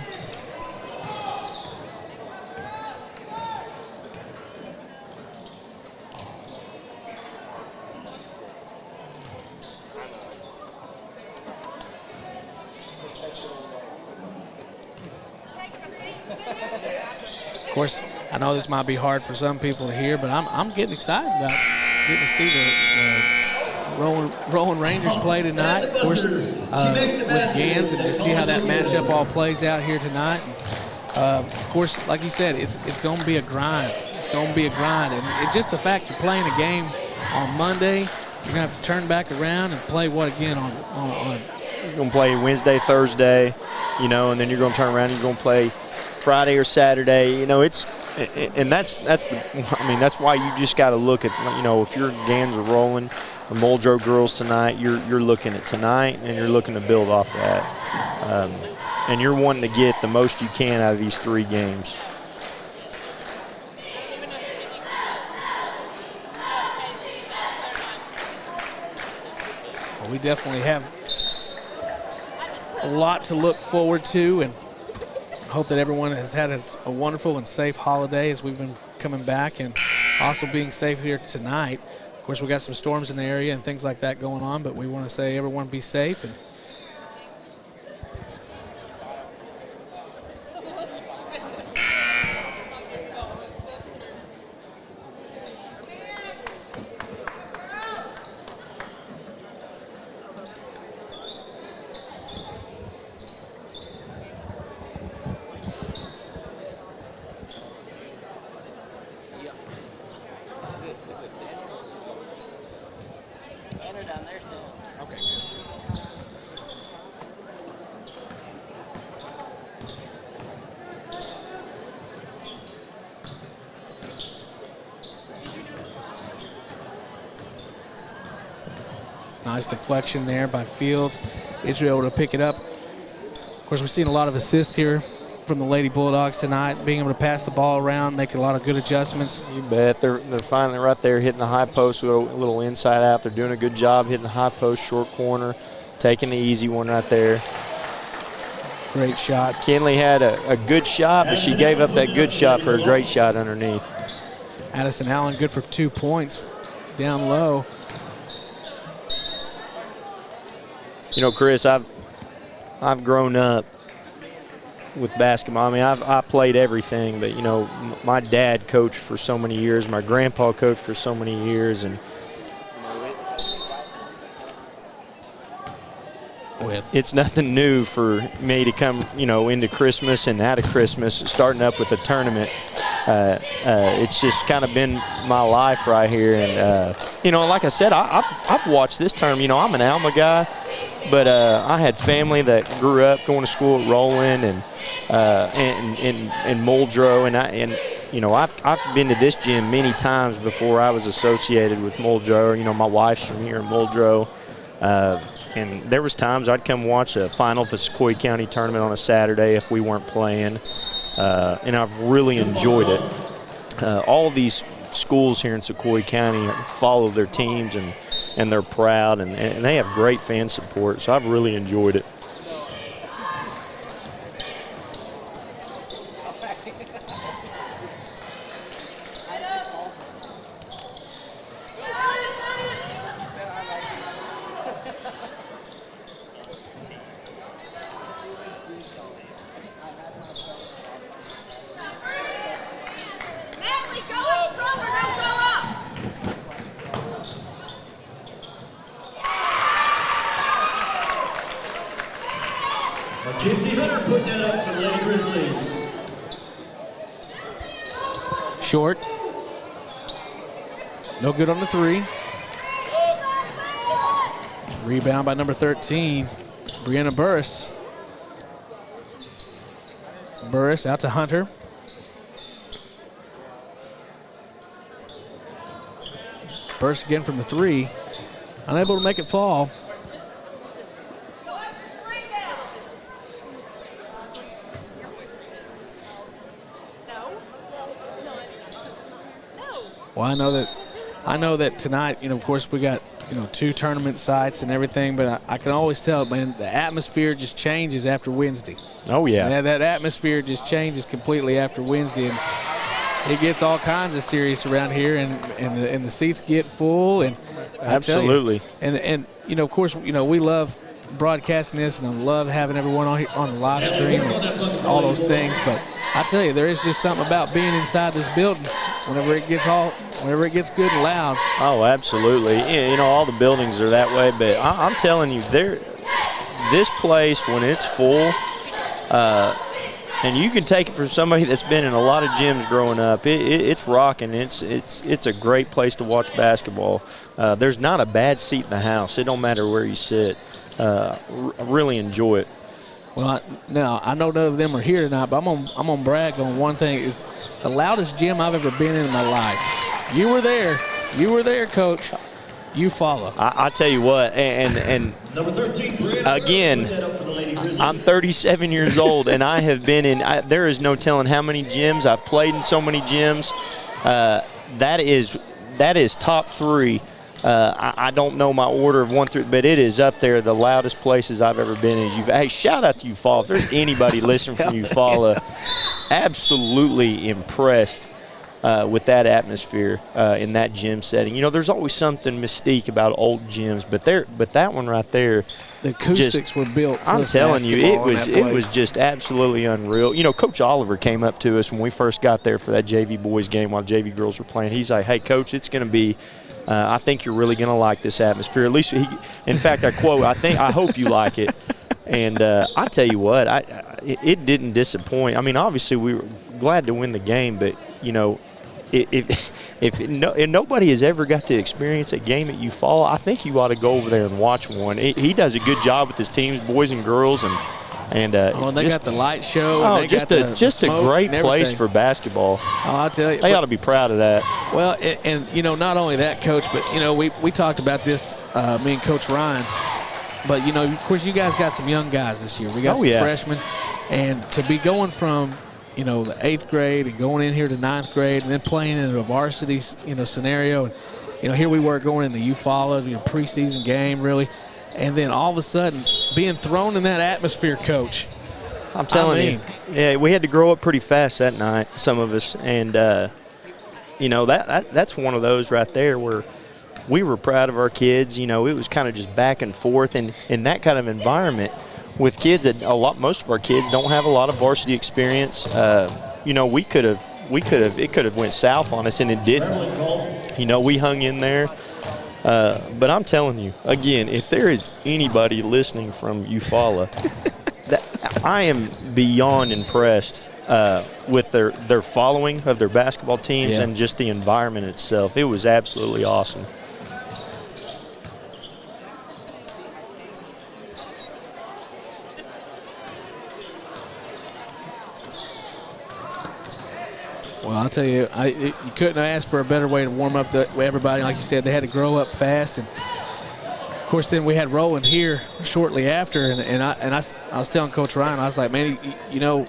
[SPEAKER 2] Of course, I know this might be hard for some people to hear, but I'm getting excited about getting to see the Rolling Rangers play tonight. Of course, with Gans, and just see how that matchup all plays out here tonight. And, of course, like you said, it's going to be a grind. It's going to be a grind, and just the fact you're playing a game on Monday, you're going to have to turn back around and play what again on
[SPEAKER 3] You're going to play Wednesday, Thursday, and then you're going to turn around and you're going to play Friday or Saturday. That's why you just got to look at, if your Gans are rolling, the Muldrow girls tonight, you're looking at tonight and you're looking to build off that. And you're wanting to get the most you can out of these 3 games.
[SPEAKER 2] Well, we definitely have a lot to look forward to, and hope that everyone has had a wonderful and safe holiday as we've been coming back, and also being safe here tonight. Of course, we got some storms in the area and things like that going on, but we want to say everyone be safe. And nice deflection there by Fields. Israel able to pick it up. Of course, we've seen a lot of assists here from the Lady Bulldogs tonight, being able to pass the ball around, making a lot of good adjustments.
[SPEAKER 3] You bet. They're finally right there hitting the high post with a little inside out. They're doing a good job hitting the high post, short corner, taking the easy one right there.
[SPEAKER 2] Great shot.
[SPEAKER 3] Kinley had a good shot, but she gave up that good shot for a great shot underneath.
[SPEAKER 2] Addison Allen good for 2 points down low.
[SPEAKER 3] You know, Chris, I've grown up with basketball. I mean, I played everything, but, you know, my dad coached for so many years. My grandpa coached for so many years. And it's nothing new for me to come, you know, into Christmas and out of Christmas, starting up with a tournament. It's just kind of been my life right here. And, you know, like I said, I've watched this tournament. You know, I'm an Alma guy, but I had family that grew up going to school at Roland and Muldrow. And you know, I've been to this gym many times before I was associated with Muldrow. You know, my wife's from here in Muldrow. And there was times I'd come watch a final of a Sequoyah County tournament on a Saturday if we weren't playing, and I've really enjoyed it. All of these schools here in Sequoyah County follow their teams, and they're proud, and they have great fan support, so I've really enjoyed it.
[SPEAKER 1] Putting that up for the Lady Grizzlies.
[SPEAKER 2] Short. No good on the three. Rebound by number 13, Brianna Burris. Burris out to Hunter. Burris again from the three. Unable to make it fall. Well, I know that tonight, you know, of course we got, you know, 2 tournament sites and everything, but I can always tell, man, the atmosphere just changes after Wednesday.
[SPEAKER 3] Oh, yeah.
[SPEAKER 2] And that atmosphere just changes completely after Wednesday, and it gets all kinds of serious around here, and the seats get full. And
[SPEAKER 3] absolutely.
[SPEAKER 2] And you know, of course, you know, we love broadcasting this, and I love having everyone on the live stream and all those things, but I tell you, there is just something about being inside this building whenever it gets good and loud.
[SPEAKER 3] Oh, absolutely. Yeah, you know, all the buildings are that way, but I'm telling you, this place, when it's full, and you can take it from somebody that's been in a lot of gyms growing up, it's rocking. It's a great place to watch basketball. There's not a bad seat in the house. It don't matter where you sit. I really enjoy it.
[SPEAKER 2] Well, now I know none of them are here tonight, but I'm gonna brag on one thing: is the loudest gym I've ever been in my life. You were there, Coach. You follow.
[SPEAKER 3] I tell you what, and
[SPEAKER 1] Number 13,
[SPEAKER 3] again, I'm 37 years old, and I have been in. There is no telling how many gyms I've played in. So many gyms. That is top 3. I don't know my order of 1 through, but it is up there, the loudest places I've ever been in. Hey, shout out to Eufaula. If there's anybody listening from Eufaula, absolutely impressed with that atmosphere in that gym setting. You know, there's always something mystique about old gyms, but that one right there,
[SPEAKER 2] the acoustics were built for
[SPEAKER 3] I'm telling you, it was just absolutely unreal. You know, Coach Oliver came up to us when we first got there for that JV boys game while JV girls were playing. He's like, "Hey, Coach, it's going to be I think you're really going to like this atmosphere." At least in fact, I quote, I hope you like it. And I tell you what, it didn't disappoint. I mean, obviously we were glad to win the game, but, you know, if nobody has ever got to experience a game at Eufaula, I think you ought to go over there and watch one. He does a good job with his teams, boys and girls, and
[SPEAKER 2] they got the light show.
[SPEAKER 3] Oh,
[SPEAKER 2] and
[SPEAKER 3] just a great place for basketball.
[SPEAKER 2] Oh, I'll tell you,
[SPEAKER 3] they ought to be proud of that.
[SPEAKER 2] Well, and you know, not only that, Coach, but you know, we talked about this, me and Coach Ryan. But you know, of course, you guys got some young guys this year. We got some freshmen, and to be going from, you know, the 8th grade and going in here to 9th grade and then playing in a varsity, you know, scenario, and you know, here we were going into Eufaula, you know, preseason game really. And then all of a sudden, being thrown in that atmosphere, Coach.
[SPEAKER 3] I'm telling you, yeah, we had to grow up pretty fast that night, some of us, and you know that's one of those right there where we were proud of our kids. You know, it was kind of just back and forth, and in that kind of environment with kids that most of our kids don't have a lot of varsity experience. You know, it could have went south on us, and it didn't. You know, we hung in there. But I'm telling you, again, if there is anybody listening from Eufaula, I am beyond impressed with their following of their basketball teams and just the environment itself. It was absolutely awesome.
[SPEAKER 2] Well, I'll tell you, you couldn't have asked for a better way to warm up everybody. Like you said, they had to grow up fast, and of course, then we had Roland here shortly after, and I was telling Coach Ryan, I was like, man, you know,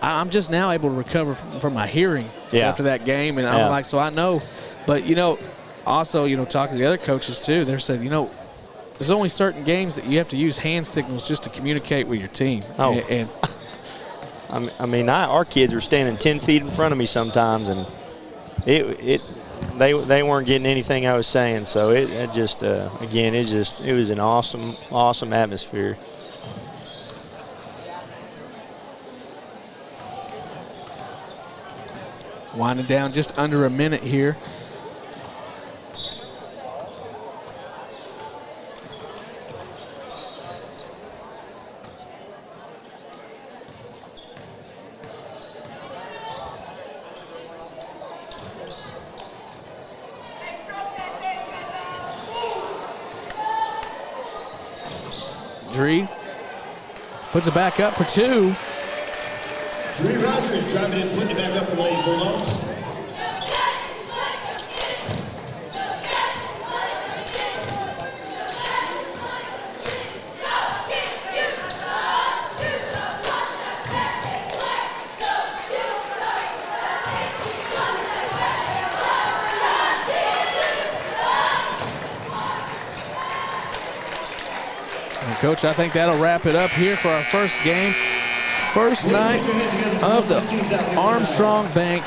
[SPEAKER 2] I'm just now able to recover from my hearing after that game, and I'm like, so I know, but you know, also, you know, talking to the other coaches too, they're saying, you know, there's only certain games that you have to use hand signals just to communicate with your team, and
[SPEAKER 3] I mean, our kids were standing 10 feet in front of me sometimes, and they weren't getting anything I was saying. So it just again, it was an awesome atmosphere.
[SPEAKER 2] Winding down just under a minute here. Dree puts it back up for two.
[SPEAKER 1] Dree Rogers driving in, putting it back up for the Lady Bulldogs.
[SPEAKER 2] Coach, I think that'll wrap it up here for our first game. First night of the Armstrong Bank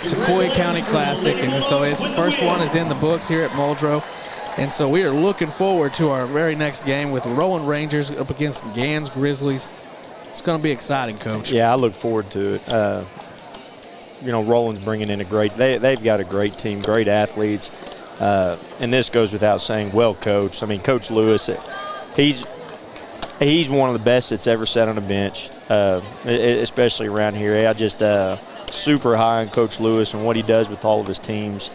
[SPEAKER 2] Sequoyah County Classic. And so its first one is in the books here at Muldrow. And so we are looking forward to our very next game with the Roland Rangers up against Gans Grizzlies. It's going to be exciting, Coach.
[SPEAKER 3] Yeah, I look forward to it. You know, Roland's bringing in they've got a great team, great athletes. And this goes without saying, well coached. I mean, Coach Lewis, he's one of the best that's ever sat on a bench, especially around here. I just super high on Coach Lewis and what he does with all of his teams.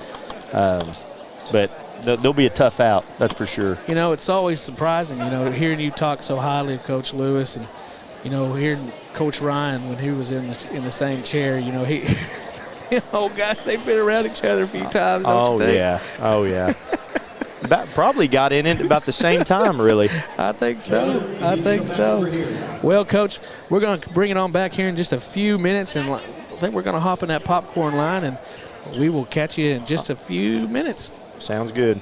[SPEAKER 3] But they'll be a tough out, that's for sure.
[SPEAKER 2] You know, it's always surprising, you know, hearing you talk so highly of Coach Lewis, and, you know, hearing Coach Ryan when he was in the same chair, you know, he – you know, guys, they've been around each other a few times, don't you think?
[SPEAKER 3] Oh, yeah. Probably got in it about the same time, really.
[SPEAKER 2] I think so. Well, Coach, we're going to bring it on back here in just a few minutes, and I think we're going to hop in that popcorn line, and we will catch you in just a few minutes.
[SPEAKER 3] Sounds good.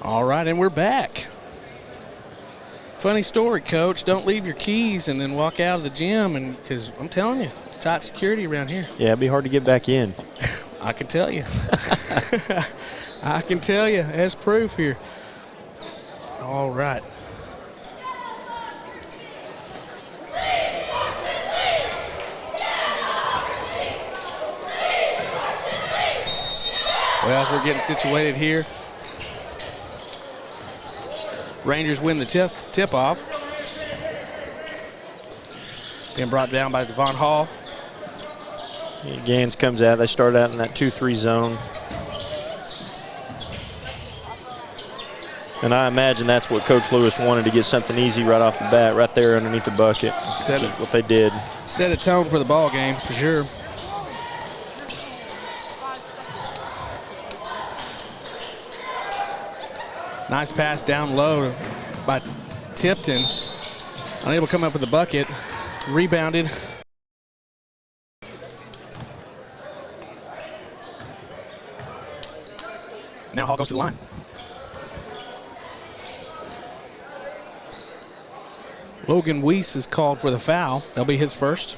[SPEAKER 2] All right, and we're back. Funny story, Coach. Don't leave your keys and then walk out of the gym, and because I'm telling you, tight security around here.
[SPEAKER 3] Yeah, it'd be hard to get back in.
[SPEAKER 2] I can tell you. I can tell you as proof here. All right. Well, as we're getting situated here, Rangers win the tip-off. Being brought down by Devon Hall.
[SPEAKER 3] Gans comes out. They start out in that 2-3 zone. And I imagine that's what Coach Lewis wanted, to get something easy right off the bat, right there underneath the bucket. Which is what they did.
[SPEAKER 2] Set a tone for the ball game, for sure. Nice pass down low by Tipton. Unable to come up with the bucket. Rebounded. Now Hall goes to the line. Logan Weiss is called for the foul. That'll be his first.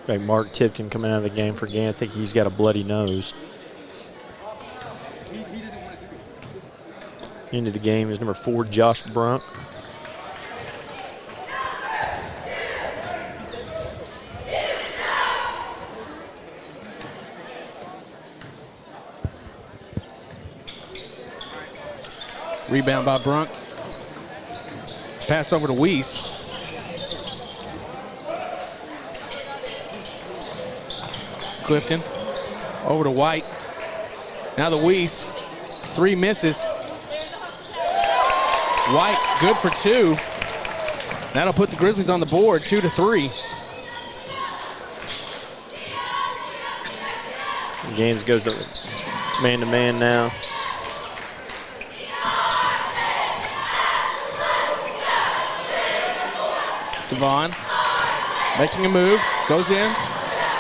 [SPEAKER 3] Like Mark Tipton coming out of the game for Gans. I think he's got a bloody nose. Into the game is number 4, Josh Brunk.
[SPEAKER 2] Rebound by Brunk. Pass over to Weiss. Clifton over to White. Now the Weiss. 3 misses. White good for 2. That'll put the Grizzlies on the board, 2-3.
[SPEAKER 3] Gaines goes to man-to-man now.
[SPEAKER 2] Devon making a move, goes in.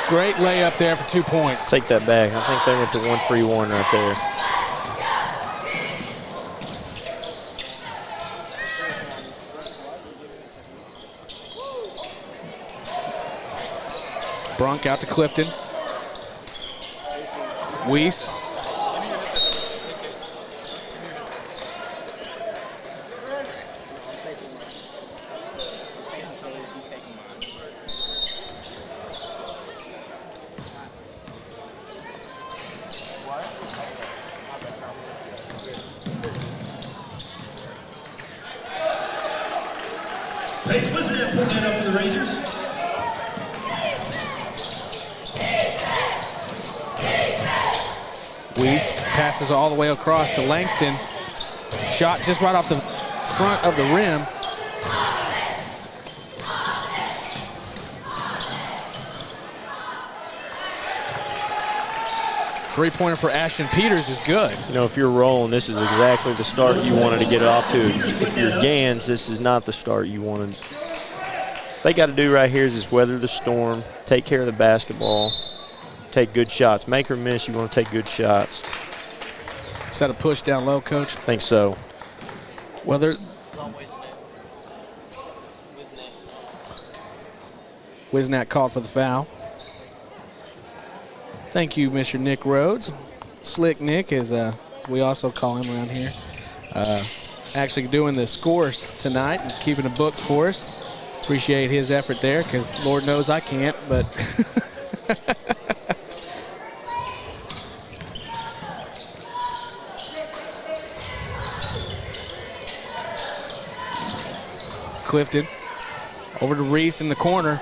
[SPEAKER 2] Great layup there for 2 points.
[SPEAKER 3] Take that back. I think they went to 1-3-1 right there.
[SPEAKER 2] Brunk out to Clifton. Weiss. Passes all the way across to Langston. Shot just right off the front of the rim. Three-pointer for Ashton Peters is good.
[SPEAKER 3] You know, if you're rolling, this is exactly the start you wanted to get it off to. If you're Gans, this is not the start you wanted. What they got to do right here is just weather the storm, take care of the basketball, take good shots. Make or miss, you want to take good shots.
[SPEAKER 2] Is that a push down low, Coach?
[SPEAKER 3] I think so.
[SPEAKER 2] Well, there. Wisnat called for the foul. Thank you, Mr. Nick Rhodes. Slick Nick, as we also call him around here. Actually doing the scores tonight and keeping the books for us. Appreciate his effort there, because Lord knows I can't, but. Clifton over to Reese in the corner.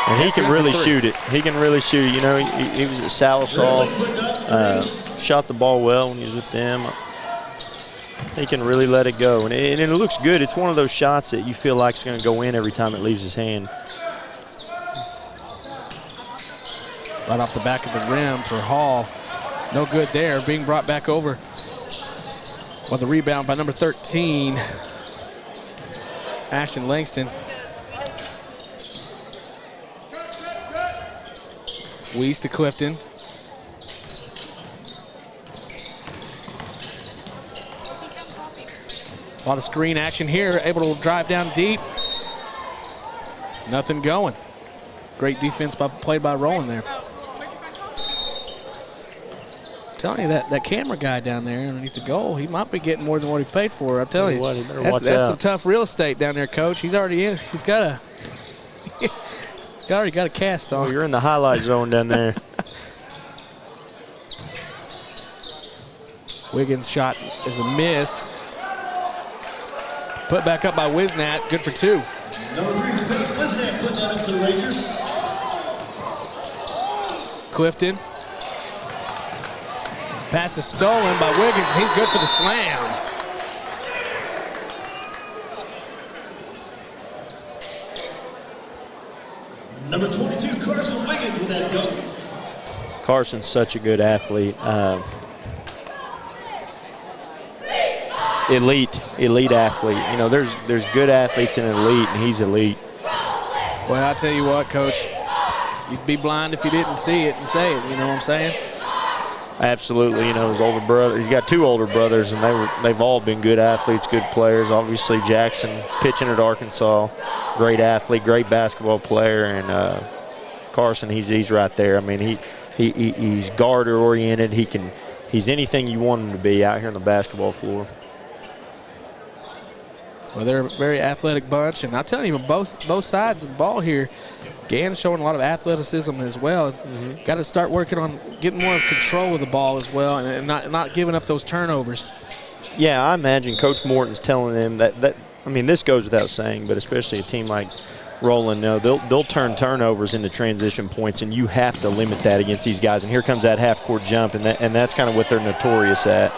[SPEAKER 3] And he can really shoot it. He can really shoot it. You know, he was at Salisal, shot the ball well when he was with them. He can really let it go. And it looks good. It's one of those shots that you feel like is going to go in every time it leaves his hand.
[SPEAKER 2] Right off the back of the rim for Hall. No good there. Being brought back over. Well, the rebound by number 13. Ashton Langston. Weiss to Clifton. A lot of screen action here, able to drive down deep. Nothing going. Great defense played by Roland there. I'm telling you, that camera guy down there underneath the goal, he might be getting more than what he paid for. I'm telling you, that's some tough real estate down there, Coach. He's already in. He's already got a cast on.
[SPEAKER 3] Oh, you're in the highlight zone down there.
[SPEAKER 2] Wiggins' shot is a miss. Put back up by Wisnat, good for 2.
[SPEAKER 1] Number 3, Paige Wisnat putting that up to the Rangers.
[SPEAKER 2] Clifton. Pass is stolen by Wiggins, and he's good for the slam.
[SPEAKER 1] Number 22, Carson Wiggins with that dunk.
[SPEAKER 3] Carson's such a good athlete. Elite athlete. You know, there's good athletes in elite, and he's elite.
[SPEAKER 2] Well, I'll tell you what, Coach, you'd be blind if you didn't see it and say it, you know what I'm saying?
[SPEAKER 3] Absolutely. You know, his older brother, he's got 2 older brothers, and they've all been good athletes, good players. Obviously, Jackson pitching at Arkansas, great athlete, great basketball player, and Carson, he's right there. I mean, he's guard oriented. He's anything you want him to be out here on the basketball floor.
[SPEAKER 2] Well, they're a very athletic bunch, and I'll tell you, both sides of the ball here, Gann's showing a lot of athleticism as well. Got to start working on getting more control of the ball as well, and not giving up those turnovers.
[SPEAKER 3] Yeah, I imagine Coach Morton's telling them that. I mean, this goes without saying, but especially a team like Roland, they'll turn turnovers into transition points, and you have to limit that against these guys. And here comes that half-court jump, and that's kind of what they're notorious at.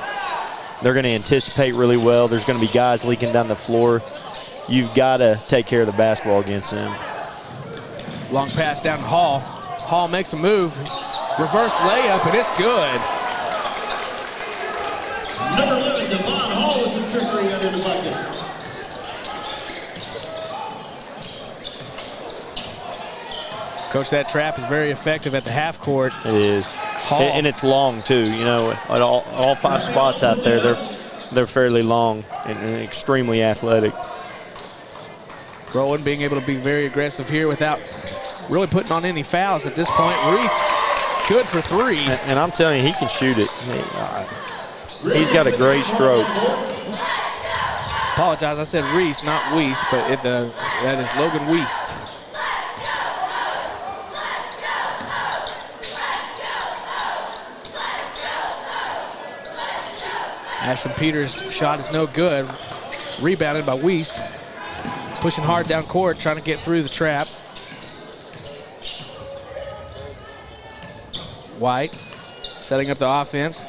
[SPEAKER 3] They're going to anticipate really well. There's going to be guys leaking down the floor. You've got to take care of the basketball against them.
[SPEAKER 2] Long pass down to Hall. Hall makes a move. Reverse layup, and it's good.
[SPEAKER 1] Number 11, Devon Hall with some trickery under the bucket.
[SPEAKER 2] Coach, that trap is very effective at the half court.
[SPEAKER 3] It is.
[SPEAKER 2] Hall.
[SPEAKER 3] And it's long, too. You know, at all 5 spots out there, they're fairly long and extremely athletic.
[SPEAKER 2] Rowan being able to be very aggressive here without really putting on any fouls at this point. Reese, good for 3.
[SPEAKER 3] And I'm telling you, he can shoot it. He's got a great stroke.
[SPEAKER 2] Apologize, I said Reese, not Weiss, but that is Logan Weiss. Ashton Peters' shot is no good. Rebounded by Weiss. Pushing hard down court, trying to get through the trap. White setting up the offense.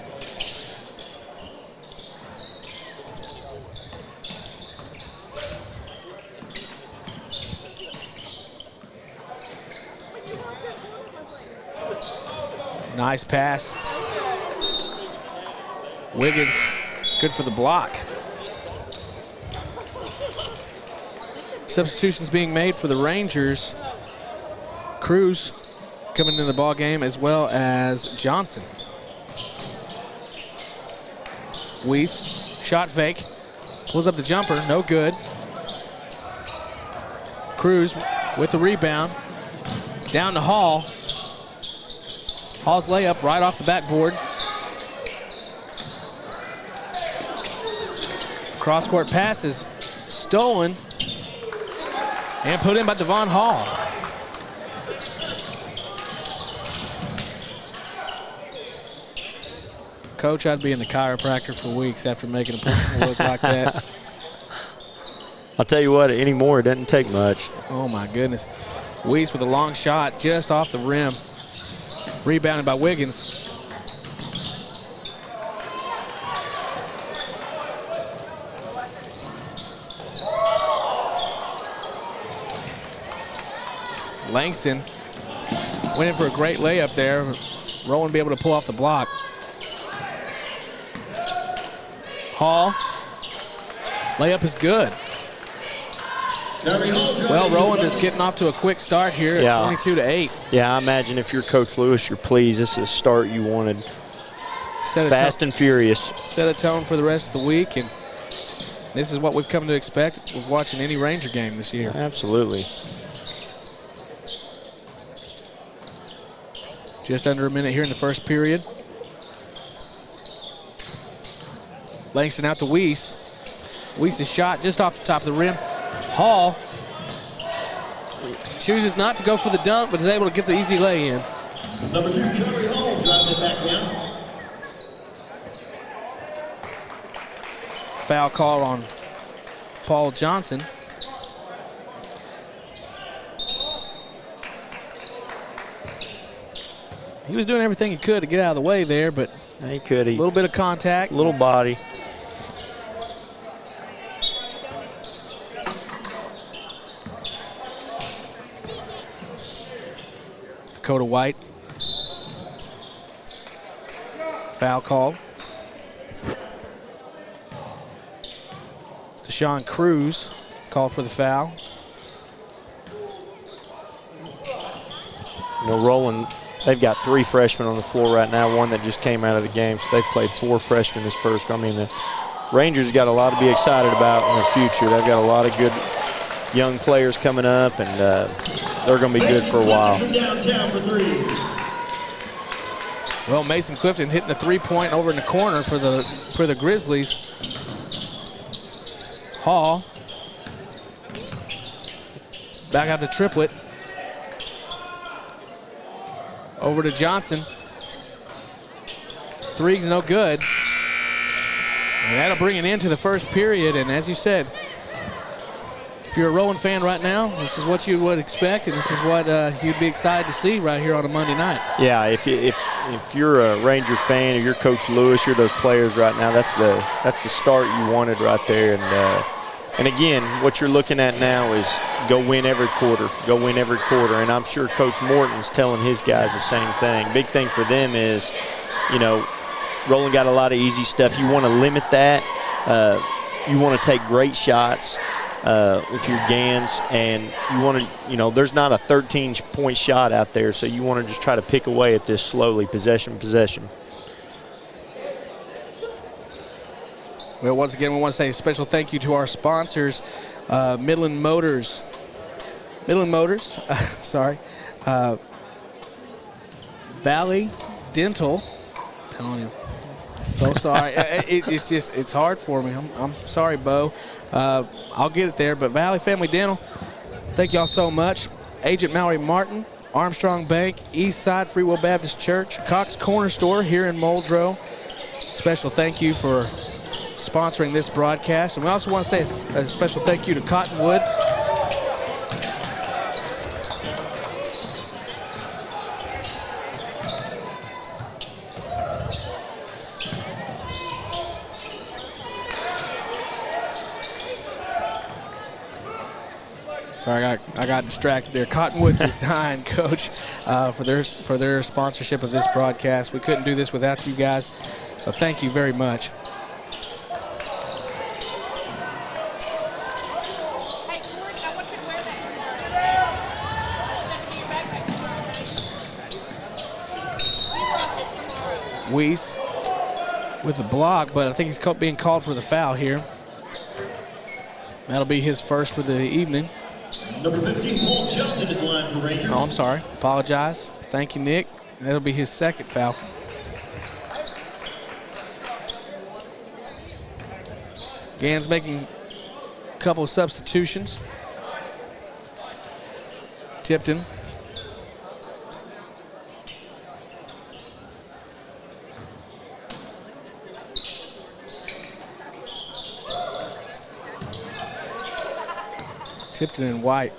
[SPEAKER 2] Nice pass. Wiggins, good for the block. Substitutions being made for the Rangers. Cruz coming into the ball game, as well as Johnson. Weiss, shot fake, pulls up the jumper, no good. Cruz with the rebound, down to Hall. Hall's layup right off the backboard. Cross-court pass is stolen and put in by Devon Hall. Coach, I'd be in the chiropractor for weeks after making a look like that.
[SPEAKER 3] I'll tell you what, anymore, it doesn't take much.
[SPEAKER 2] Oh, my goodness. Weiss with a long shot just off the rim. Rebounded by Wiggins. Langston went in for a great layup there. Rowan be able to pull off the block. Hall, layup is good. Well, Rowland is getting off to a quick start here at 22-8.
[SPEAKER 3] Yeah, I imagine if you're Coach Lewis, you're pleased. This is a start you wanted. Fast and furious.
[SPEAKER 2] Set a tone for the rest of the week, and this is what we've come to expect with watching any Ranger game this year.
[SPEAKER 3] Absolutely.
[SPEAKER 2] Just under a minute here in the first period. Langston out to Weiss. Weiss's shot just off the top of the rim. Hall chooses not to go for the dunk, but is able to get the easy lay in.
[SPEAKER 1] Number 2, Curry Hall, driving it back down.
[SPEAKER 2] Foul call on Paul Johnson. He was doing everything he could to get out of the way there, but
[SPEAKER 3] he could.
[SPEAKER 2] A little bit of contact.
[SPEAKER 3] Little body.
[SPEAKER 2] Dakota White. Foul call. Deshaun Cruz called for the foul.
[SPEAKER 3] You know, Rowland, they've got 3 freshmen on the floor right now, one that just came out of the game, so they've played 4 freshmen this first. I mean, the Rangers got a lot to be excited about in the future. They've got a lot of good young players coming up, and they're going to be good for a while.
[SPEAKER 2] Well, Mason Clifton hitting the 3-point over in the corner for the Grizzlies. Hall back out to Triplett. Over to Johnson. 3's no good. And that'll bring it into the first period. And as you said, if you're a Rowland fan right now, this is what you would expect, and this is what you'd be excited to see right here on a Monday night.
[SPEAKER 3] Yeah, if you're a Ranger fan or you're Coach Lewis, you're those players right now. That's the start you wanted right there. And again, what you're looking at now is go win every quarter. Go win every quarter. And I'm sure Coach Morton's telling his guys the same thing. Big thing for them is, you know, Rowland got a lot of easy stuff. You want to limit that. You want to take great shots with your Gans, and you want to, you know, there's not a 13-point shot out there, so you want to just try to pick away at this slowly, possession.
[SPEAKER 2] Well, once again, we want to say a special thank you to our sponsors, Midland Motors, sorry, Valley Dental. I'm telling you, so sorry. It's hard for me. I'm sorry, Bo. I'll get it there, but Valley Family Dental, thank y'all so much. Agent Mallory Martin, Armstrong Bank, Eastside Free Will Baptist Church, Cox Corner Store here in Muldrow. Special thank you for sponsoring this broadcast. And we also want to say a special thank you to Cottonwood. Sorry, I got distracted there. Cottonwood Design, Coach, for their sponsorship of this broadcast. We couldn't do this without you guys, so thank you very much. Weiss with the block, but I think he's being called for the foul here. That'll be his first for the evening.
[SPEAKER 1] Number 15, Paul Johnson at the line for Rangers.
[SPEAKER 2] Oh, I'm sorry. Apologize. Thank you, Nick. That'll be his second foul. Gans making a couple of substitutions. Tipton. Tipton and White.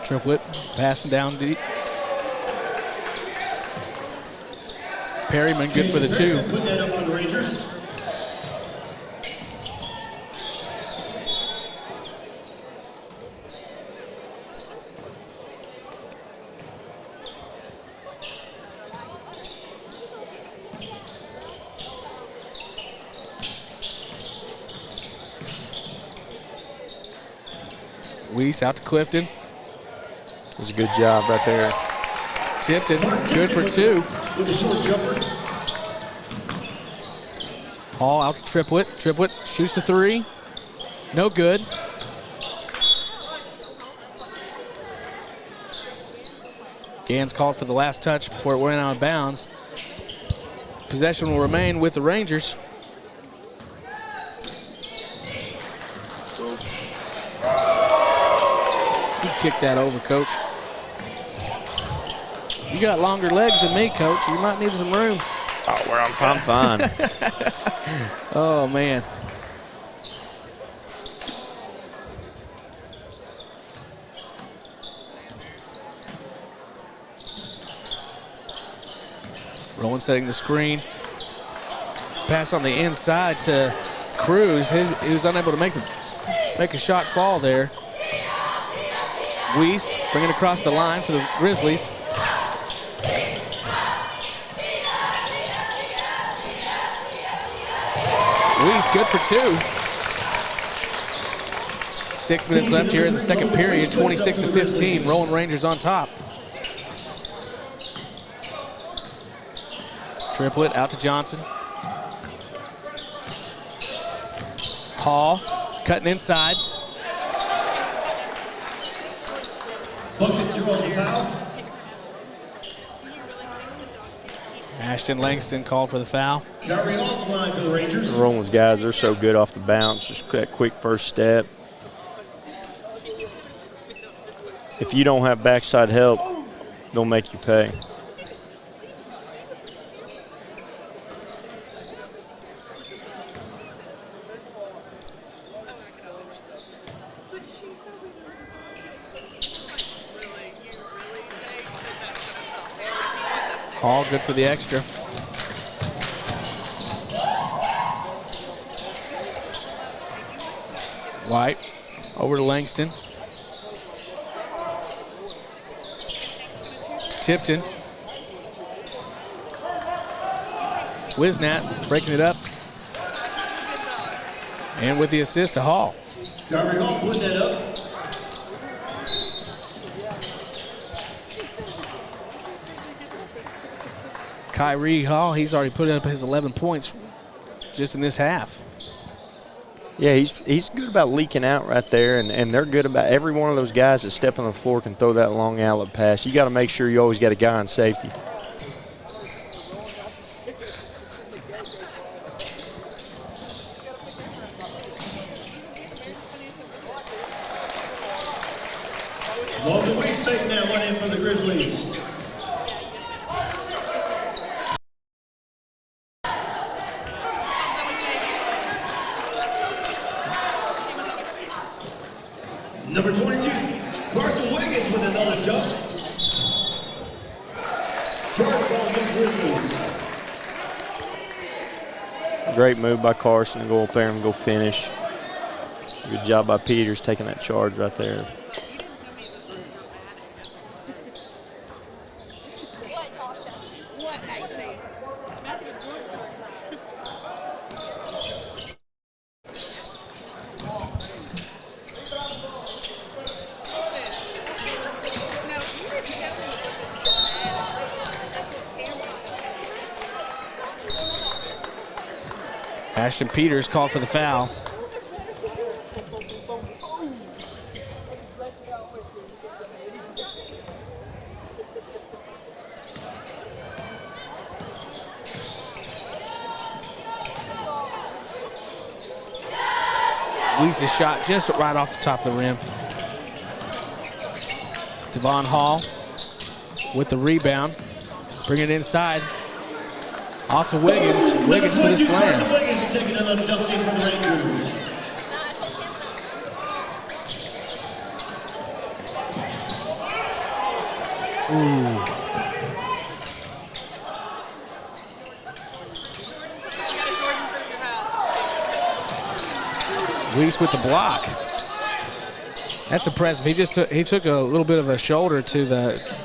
[SPEAKER 2] Triplett passing down deep. Perryman good for the 2.
[SPEAKER 1] Put that up for the Rangers.
[SPEAKER 2] Weiss out to Clifton.
[SPEAKER 3] It was a good job right there.
[SPEAKER 2] Tipton, good for 2.
[SPEAKER 1] With a short jumper.
[SPEAKER 2] Hall out to Triplett. Triplett shoots the 3. No good. Gans called for the last touch before it went out of bounds. Possession will remain with the Rangers. You kicked that over, Coach. You got longer legs than me, Coach. You might need some room.
[SPEAKER 3] Oh, well, I'm fine.
[SPEAKER 2] Oh, man. Rowan setting the screen. Pass on the inside to Cruz. He was unable to make a shot fall there. Weiss bringing it across the line for the Grizzlies. Weiss good for 2. 6 minutes left here in the second period, 26-15. Rowan Rangers on top. Triplett out to Johnson. Hall cutting inside.
[SPEAKER 1] Bucket draws a foul.
[SPEAKER 2] Ashton Langston called for the foul.
[SPEAKER 1] Carry on the line for the Rangers.
[SPEAKER 3] Rowan's guys, they're so good off the bounce. Just that quick first step. If you don't have backside help, they'll make you pay.
[SPEAKER 2] Hall good for the extra. White over to Langston. Tipton. Wisnat breaking it up. And with the assist to Hall.
[SPEAKER 1] Carry Hall putting that up.
[SPEAKER 2] Kyrie Hall, he's already put up his 11 points just in this half.
[SPEAKER 3] Yeah, he's good about leaking out right there, and they're good about every one of those guys that step on the floor can throw that long outlet pass. You got to make sure you always got a guy on safety.
[SPEAKER 1] Logan Weiss taking that one in for the Grizzlies. Number 22, Carson Wiggins with another dunk. Charge ball against Grizzlies.
[SPEAKER 3] Great move by Carson to go up there and go finish. Good job by Peters taking that charge right there.
[SPEAKER 2] Ashton Peters called for the foul. Weiss's shot just right off the top of the rim. Devon Hall with the rebound. Bring it inside. Off to Wiggins. Wiggins for the slam.
[SPEAKER 1] Wiggins taking another dunk in from the Rangers.
[SPEAKER 2] Ooh. Weiss with the block. That's impressive. He took a little bit of a shoulder to the,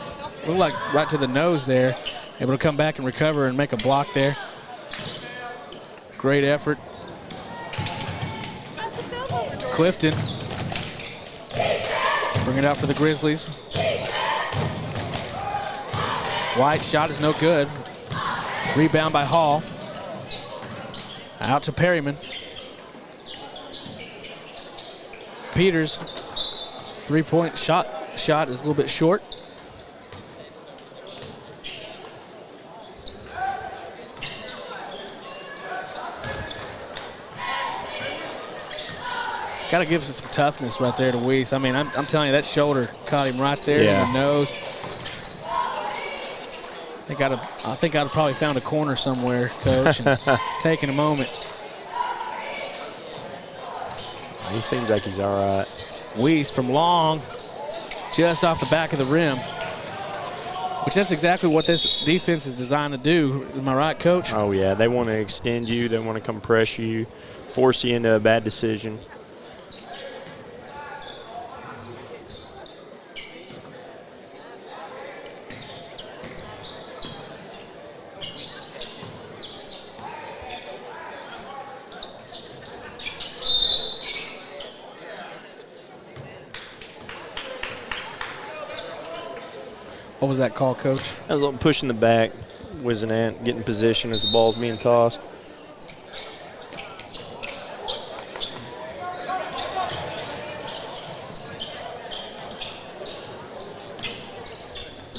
[SPEAKER 2] looked like right to the nose there. Able to come back and recover and make a block there. Great effort. Bring it out for the Grizzlies. White shot is no good. Rebound by Hall. Out to Perryman. Peters, three-point shot is a little bit short. Got to give us some toughness right there to Weiss. I mean, I'm telling you, that shoulder caught him right there in the nose. I think I'd have probably found a corner somewhere, Coach, and taken a moment.
[SPEAKER 3] He seems like he's all right.
[SPEAKER 2] Weiss from long, just off the back of the rim, which that's exactly what this defense is designed to do. Am I right, Coach?
[SPEAKER 3] Oh, yeah. They want to extend you. They want to come pressure you, force you into a bad decision.
[SPEAKER 2] What was that call, Coach?
[SPEAKER 3] That was a little push in the back, whizzing at, getting position as the ball's being tossed.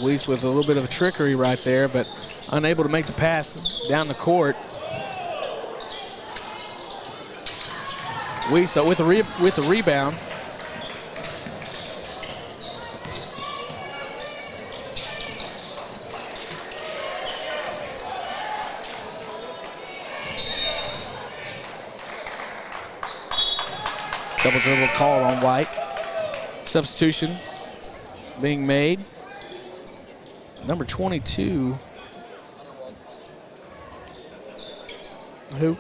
[SPEAKER 2] Weiss with a little bit of a trickery right there, but unable to make the pass down the court. Weiss with the rebound. Double dribble call on White. Substitution being made. Number 22. Who?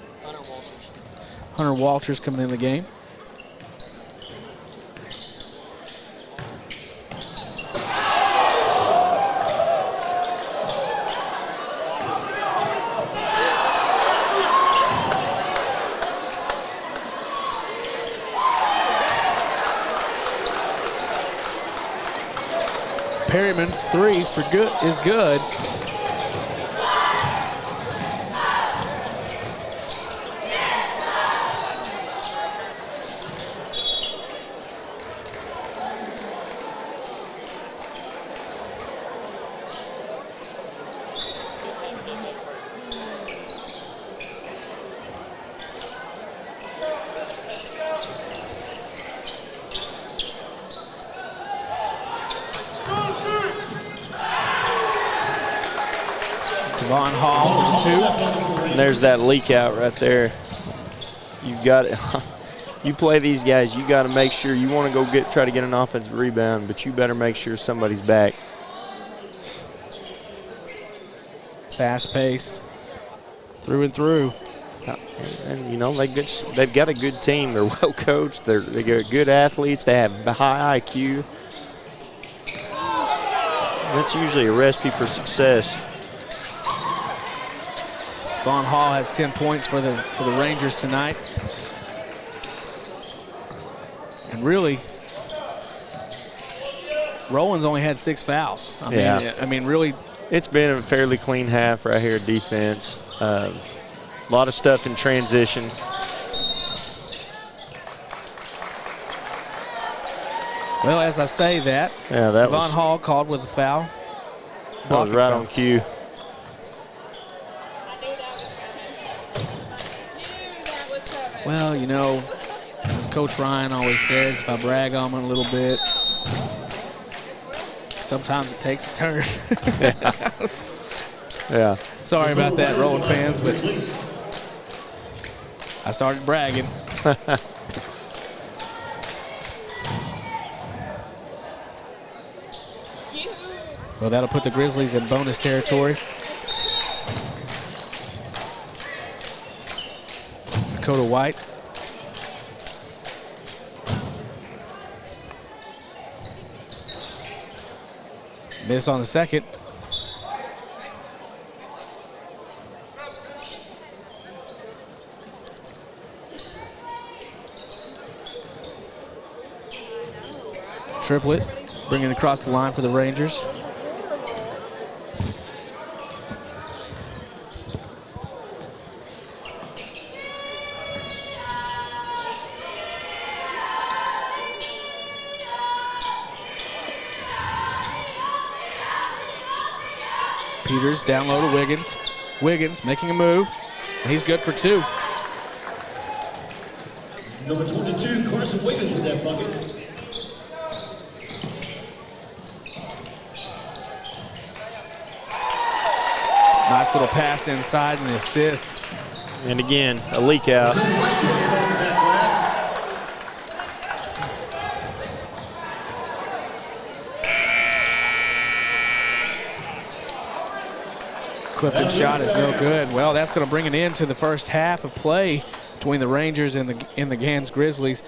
[SPEAKER 2] Hunter Walters coming in the game. Perryman's threes for good is good. Devon Hall, 2.
[SPEAKER 3] And there's that leak out right there. You've got it. You play these guys, you got to make sure you want to go try to get an offensive rebound, but you better make sure somebody's back.
[SPEAKER 2] Fast pace, through and through.
[SPEAKER 3] And you know they've got a good team. They're well coached. They got good athletes. They have high IQ. That's usually a recipe for success.
[SPEAKER 2] Vaughn Hall has 10 points for the Rangers tonight. And really, Rollins only had 6 fouls. I mean, really.
[SPEAKER 3] It's been a fairly clean half right here, defense. A lot of stuff in transition.
[SPEAKER 2] Well, as I say that, Vaughn Hall called with a foul.
[SPEAKER 3] That was right on cue.
[SPEAKER 2] Well, you know, as Coach Ryan always says, if I brag on him a little bit, sometimes it takes a turn.
[SPEAKER 3] Yeah.
[SPEAKER 2] Sorry about that, Rolling fans, but I started bragging. Well, that'll put the Grizzlies in bonus territory. Dakota White. Miss on the second. triplet, bringing it across the line for the Rangers. Peters down low to Wiggins. Wiggins making a move. And he's good for 2.
[SPEAKER 1] Number 22, Carson Wiggins with that bucket.
[SPEAKER 2] Nice little pass inside and the assist.
[SPEAKER 3] And again, a leak out.
[SPEAKER 2] Clifton's shot is no good. Well, that's going to bring it into the first half of play between the Rangers and the Gans Grizzlies.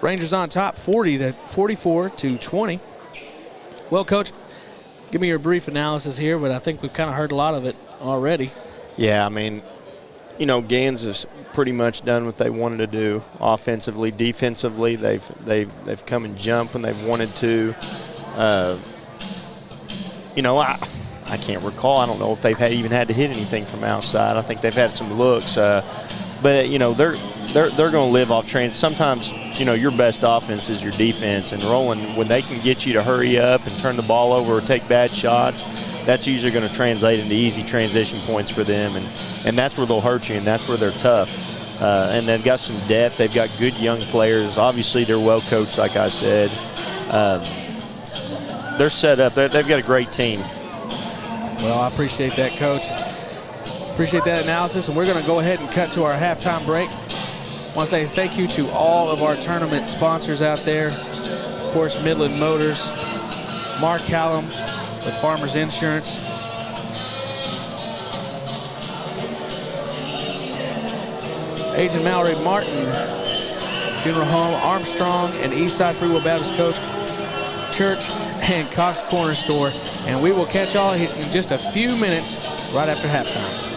[SPEAKER 2] Rangers on top 44 to 20. Well, Coach, give me your brief analysis here, but I think we've kind of heard a lot of it already.
[SPEAKER 3] Yeah, I mean, you know, Gans has pretty much done what they wanted to do offensively. Defensively, they've come and jumped when they've wanted to. You know, I can't recall. I don't know if they've even had to hit anything from outside. I think they've had some looks, but you know they're going to live off trends. Sometimes you know your best offense is your defense, and rolling when they can get you to hurry up and turn the ball over or take bad shots, that's usually going to translate into easy transition points for them, and that's where they'll hurt you, and that's where they're tough. And they've got some depth. They've got good young players. Obviously, they're well coached, like I said. They're set up. They've got a great team.
[SPEAKER 2] Well, I appreciate that, Coach. Appreciate that analysis, and we're going to go ahead and cut to our halftime break. I want to say thank you to all of our tournament sponsors out there. Of course, Midland Motors, Mark Callum with Farmers Insurance, Agent Mallory Martin, Funeral Home, Armstrong, and Eastside Free Will Baptist Coach Church, and Cox Corner Store. And we will catch y'all in just a few minutes right after halftime.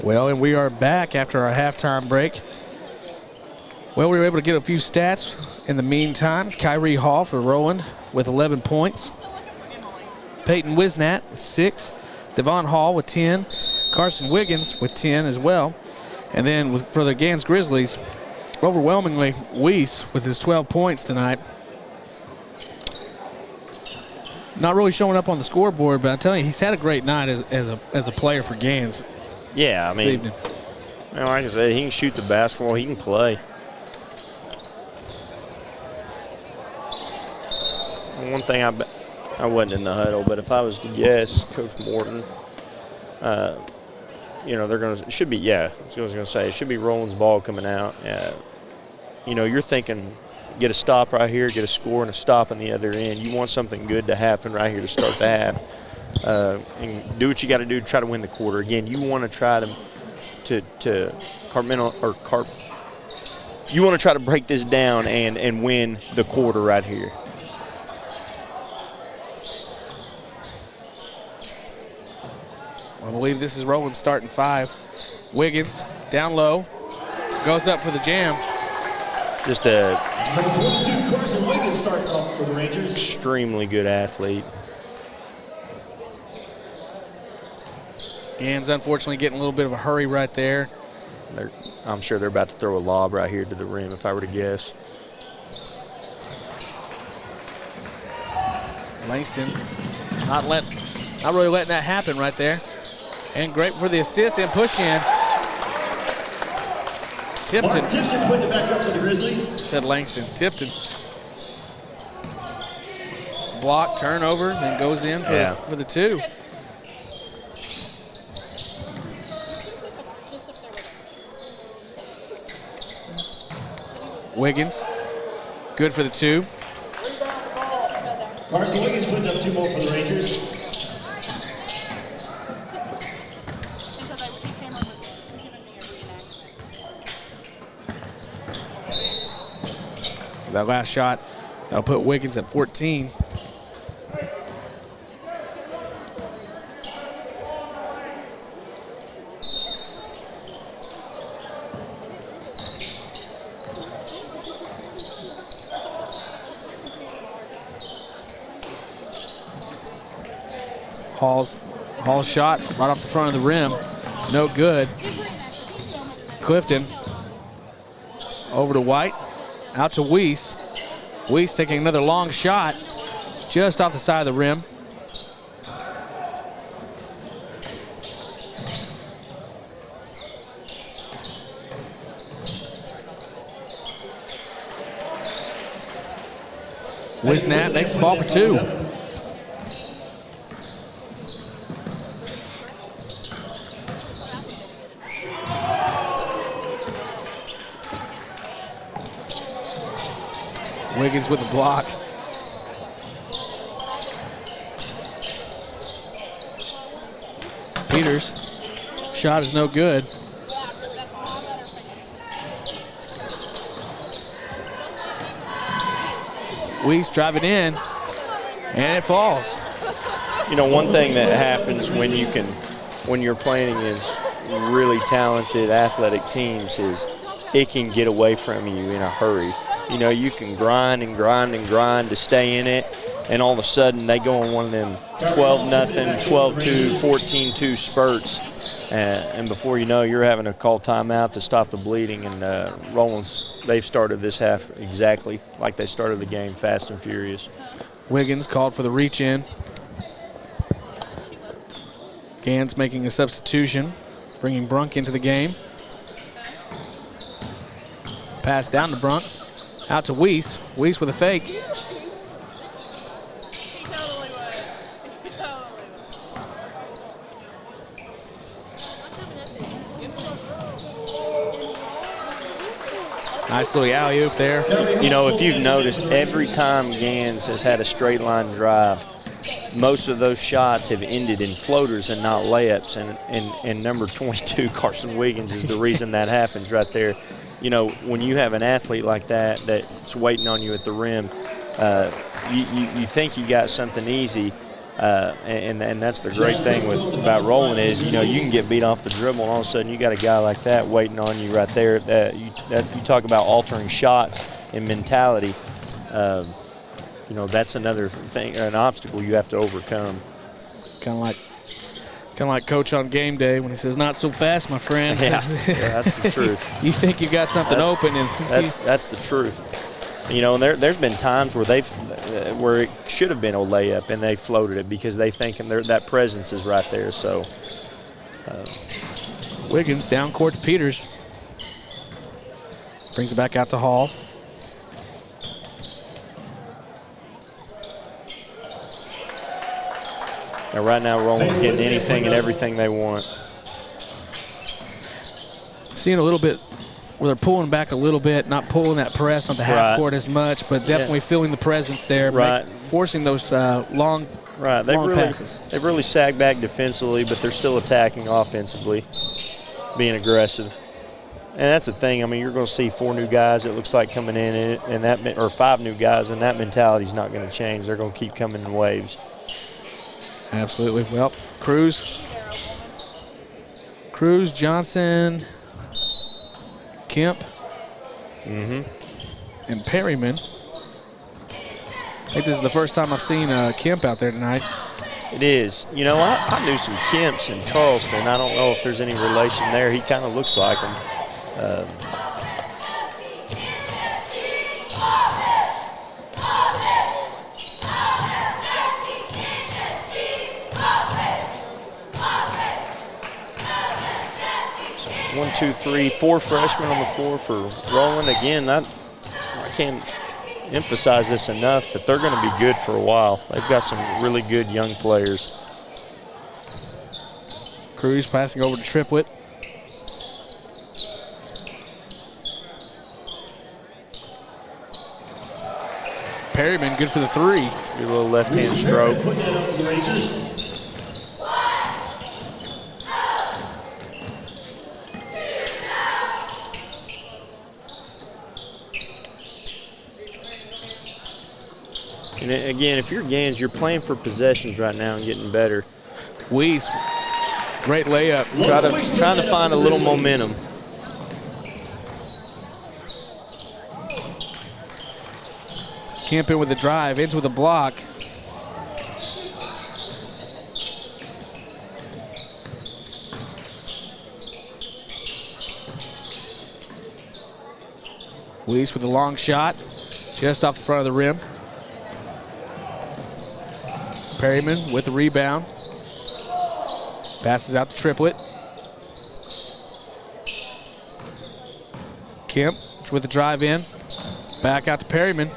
[SPEAKER 2] Well, and we are back after our halftime break. Well, we were able to get a few stats in the meantime. Kyrie Hall for Rowan with 11 points. Peyton Wisnat, 6. Devon Hall with 10. Carson Wiggins with 10 as well. And then for the Gans Grizzlies, overwhelmingly, Weiss with his 12 points tonight. Not really showing up on the scoreboard, but I'm telling you, he's had a great night as a player for Gans.
[SPEAKER 3] Yeah, I mean, like I said, he can shoot the basketball, he can play. One thing I wasn't in the huddle, but if I was to guess, Coach Morton, you know, it should be Roland's ball coming out. You know, you're thinking, get a stop right here, get a score and a stop on the other end. You want something good to happen right here to start the half. And do what you got to do to try to win the quarter. Again, you want to try you want to try to break this down and win the quarter right here.
[SPEAKER 2] I believe this is Rowan starting 5. Wiggins down low, goes up for the jam.
[SPEAKER 3] Just a
[SPEAKER 1] Number 22, Carson Wiggins starting off for the Rangers.
[SPEAKER 3] Extremely good athlete.
[SPEAKER 2] Gans unfortunately getting a little bit of a hurry right there.
[SPEAKER 3] I'm sure they're about to throw a lob right here to the rim if I were to guess.
[SPEAKER 2] Langston not really letting that happen right there. And great for the assist and push in. Tipton.
[SPEAKER 1] Mark Tipton putting it back up for the Grizzlies.
[SPEAKER 2] Said Langston. Tipton. Block, turnover, then goes in for the 2. Wiggins, good for the 2.
[SPEAKER 1] Carson Wiggins putting up 2 more for the Rangers.
[SPEAKER 2] That last shot, that'll put Wiggins at 14. Hall's shot right off the front of the rim. No good. Clifton over to White. Out to Weiss. Weiss taking another long shot just off the side of the rim. Wisnat makes the fall for 2. Wiggins with the block. Peters, shot is no good. Weiss driving in, and it falls.
[SPEAKER 3] You know, one thing that happens when you're playing against really talented athletic teams is it can get away from you in a hurry. You know, you can grind and grind and grind to stay in it, and all of a sudden they go on one of them 12-0, 12-2, 14-2 spurts, and before you know, you're having to call timeout to stop the bleeding. And they've started this half exactly like they started the game, fast and furious.
[SPEAKER 2] Wiggins called for the reach in. Gans making a substitution, bringing Brunk into the game. Pass down to Brunk. Out to Weiss. Weiss with a fake. Nice little alley-oop there.
[SPEAKER 3] You know, if you've noticed, every time Gans has had a straight line drive, most of those shots have ended in floaters and not layups. And number 22, Carson Wiggins, is the reason that happens right there. You know, when you have an athlete like that that's waiting on you at the rim, you think you got something easy, And that's the great thing about rolling is, you can get beat off the dribble, and all of a sudden you got a guy like that waiting on you right there. You talk about altering shots and mentality. That's another thing, an obstacle you have to overcome.
[SPEAKER 2] Kind of like Coach on game day when he says, "Not so fast, my friend."
[SPEAKER 3] Yeah, that's the truth.
[SPEAKER 2] You think you got something open, and
[SPEAKER 3] that's the truth. And there's been times where where it should have been a layup and they floated it because they think that presence is right there. So
[SPEAKER 2] Wiggins down court to Peters. Brings it back out to Hall.
[SPEAKER 3] Now right now Roland's getting anything and everything they want.
[SPEAKER 2] Seeing a little bit where they're pulling back a little bit, not pulling that press on the half court as much, but definitely feeling the presence there, forcing those long passes.
[SPEAKER 3] They've really sagged back defensively, but they're still attacking offensively, being aggressive. And that's the thing. I mean, you're going to see 4 new guys, it looks like, coming in, or 5 new guys, and that mentality's not going to change. They're going to keep coming in waves.
[SPEAKER 2] Absolutely. Well, Cruz, Johnson, Kemp, and Perryman. I think this is the first time I've seen Kemp out there tonight.
[SPEAKER 3] It is. I knew some Kemps in Charleston. I don't know if there's any relation there. He kind of looks like him. So 1, 2, 3, 4 freshmen on the floor for Roland. Again, I can't emphasize this enough, but they're going to be good for a while. They've got some really good young players.
[SPEAKER 2] Cruz passing over to Triplett. Perryman good for the 3.
[SPEAKER 3] Good little left-hand stroke. And again, if you're Gans, you're playing for possessions right now and getting better.
[SPEAKER 2] Weiss, great layup.
[SPEAKER 3] Trying to find a little momentum.
[SPEAKER 2] Kemp in with the drive, ends with a block. Weiss with a long shot, just off the front of the rim. Perryman with the rebound. Passes out to Triplett. Kemp with the drive in. Back out to Perryman.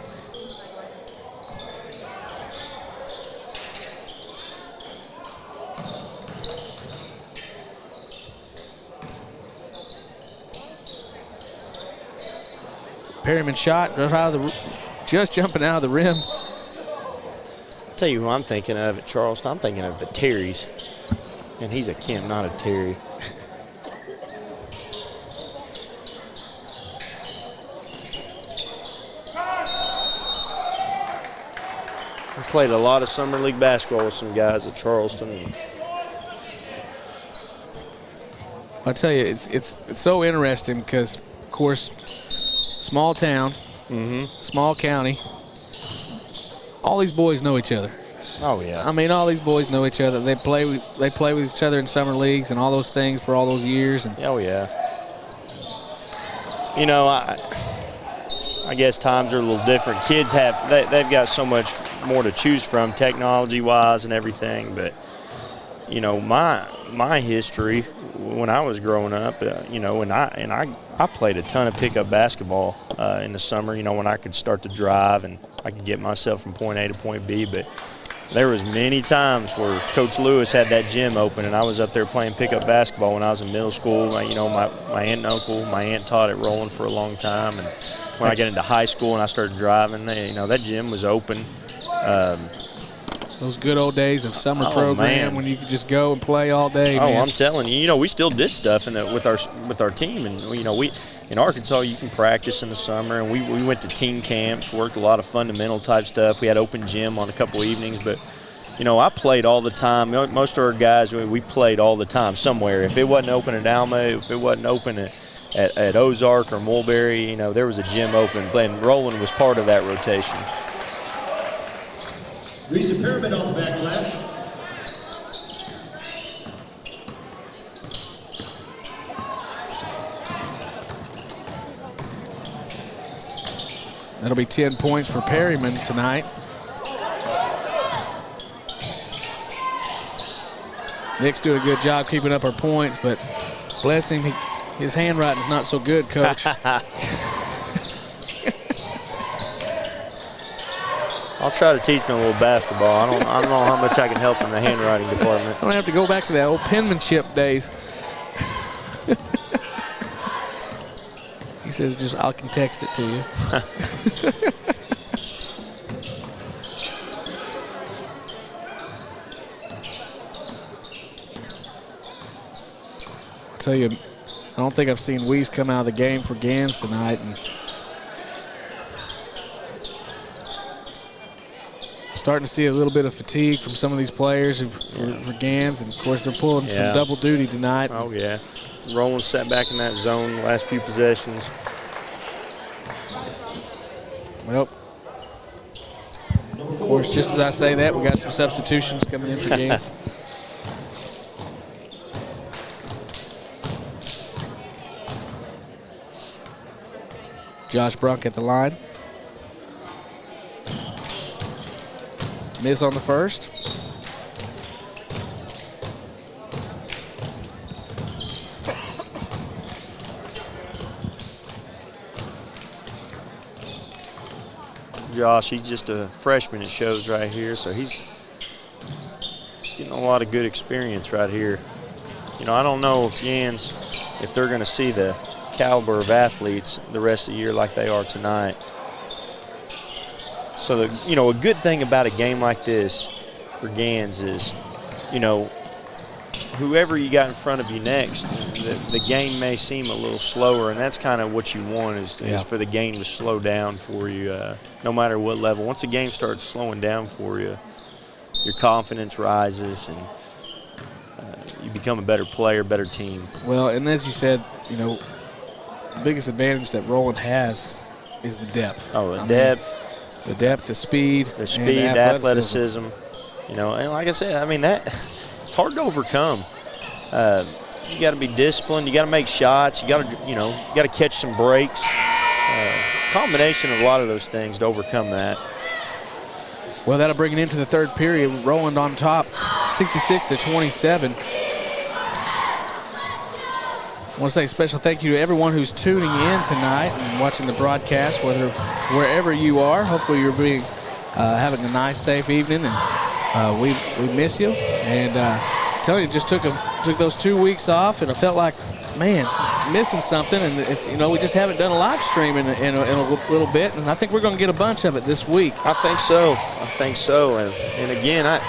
[SPEAKER 2] Perryman shot just jumping out of the rim.
[SPEAKER 3] I'll tell you who I'm thinking of at Charleston. I'm thinking of the Terrys. And he's a Kemp, not a Terry. I played a lot of summer league basketball with some guys at Charleston.
[SPEAKER 2] I'll tell you, it's so interesting because, of course, small town, small county. All these boys know each other.
[SPEAKER 3] Oh yeah.
[SPEAKER 2] I mean, all these boys know each other. They play with each other in summer leagues and all those things for all those years. And
[SPEAKER 3] oh yeah. I guess times are a little different. Kids they've got so much more to choose from, technology-wise and everything. But my history when I was growing up, and I played a ton of pickup basketball in the summer. When I could start to drive and I could get myself from point A to point B, but there was many times where Coach Lewis had that gym open, and I was up there playing pickup basketball when I was in middle school. My aunt and uncle, my aunt taught at Roland for a long time, and when I got into high school and I started driving, that gym was open.
[SPEAKER 2] Those good old days of summer program when you could just go and play all day.
[SPEAKER 3] Oh, man. I'm telling you, we still did stuff with our team, and we in Arkansas you can practice in the summer, and we went to team camps, worked a lot of fundamental type stuff. We had open gym on a couple evenings, but I played all the time. Most of our guys, we played all the time somewhere. If it wasn't open at Alma, if it wasn't open at Ozark or Mulberry, there was a gym open, and Roland was part of that rotation.
[SPEAKER 1] Recent pyramid off the back glass.
[SPEAKER 2] That'll be 10 points for Perryman tonight. Nick's doing a good job keeping up our points, but bless him, his handwriting's not so good, Coach.
[SPEAKER 3] I'll try to teach him a little basketball. I don't know how much I can help in the handwriting department.
[SPEAKER 2] I don't have to go back to that old penmanship days. He says, I can text it to you. I'll tell you, I don't think I've seen Weiss come out of the game for Gans tonight. And starting to see a little bit of fatigue from some of these players for Gans, and of course they're pulling some double duty tonight.
[SPEAKER 3] Oh yeah, Roland sat back in that zone the last few possessions.
[SPEAKER 2] Well, of course, just as I say that, we got some substitutions coming in for Gans. Josh Brunk at the line. Miss on the first.
[SPEAKER 3] Josh, he's just a freshman, it shows right here, so he's getting a lot of good experience right here. I don't know if Gans, if they're going to see the caliber of athletes the rest of the year like they are tonight. So, a good thing about a game like this for Gans is, whoever you got in front of you next, the game may seem a little slower, and that's kind of what you want is for the game to slow down for you, no matter what level. Once the game starts slowing down for you, your confidence rises, and you become a better player, better team.
[SPEAKER 2] Well, and as you said, the biggest advantage that Roland has is the depth.
[SPEAKER 3] Oh, the depth.
[SPEAKER 2] The depth, the speed.
[SPEAKER 3] The speed, the athleticism. And like I said, it's hard to overcome. You got to be disciplined. You got to make shots. You got to, catch some breaks. Combination of a lot of those things to overcome that.
[SPEAKER 2] Well, that'll bring it into the third period. Roland on top, 66-27. I want to say a special thank you to everyone who's tuning in tonight and watching the broadcast, wherever you are. Hopefully you're having a nice, safe evening, and we miss you. And I'm telling you, just took those 2 weeks off, and I felt like, man, missing something. And it's we just haven't done a live stream in a little bit, and I think we're going to get a bunch of it this week.
[SPEAKER 3] I think so. And again,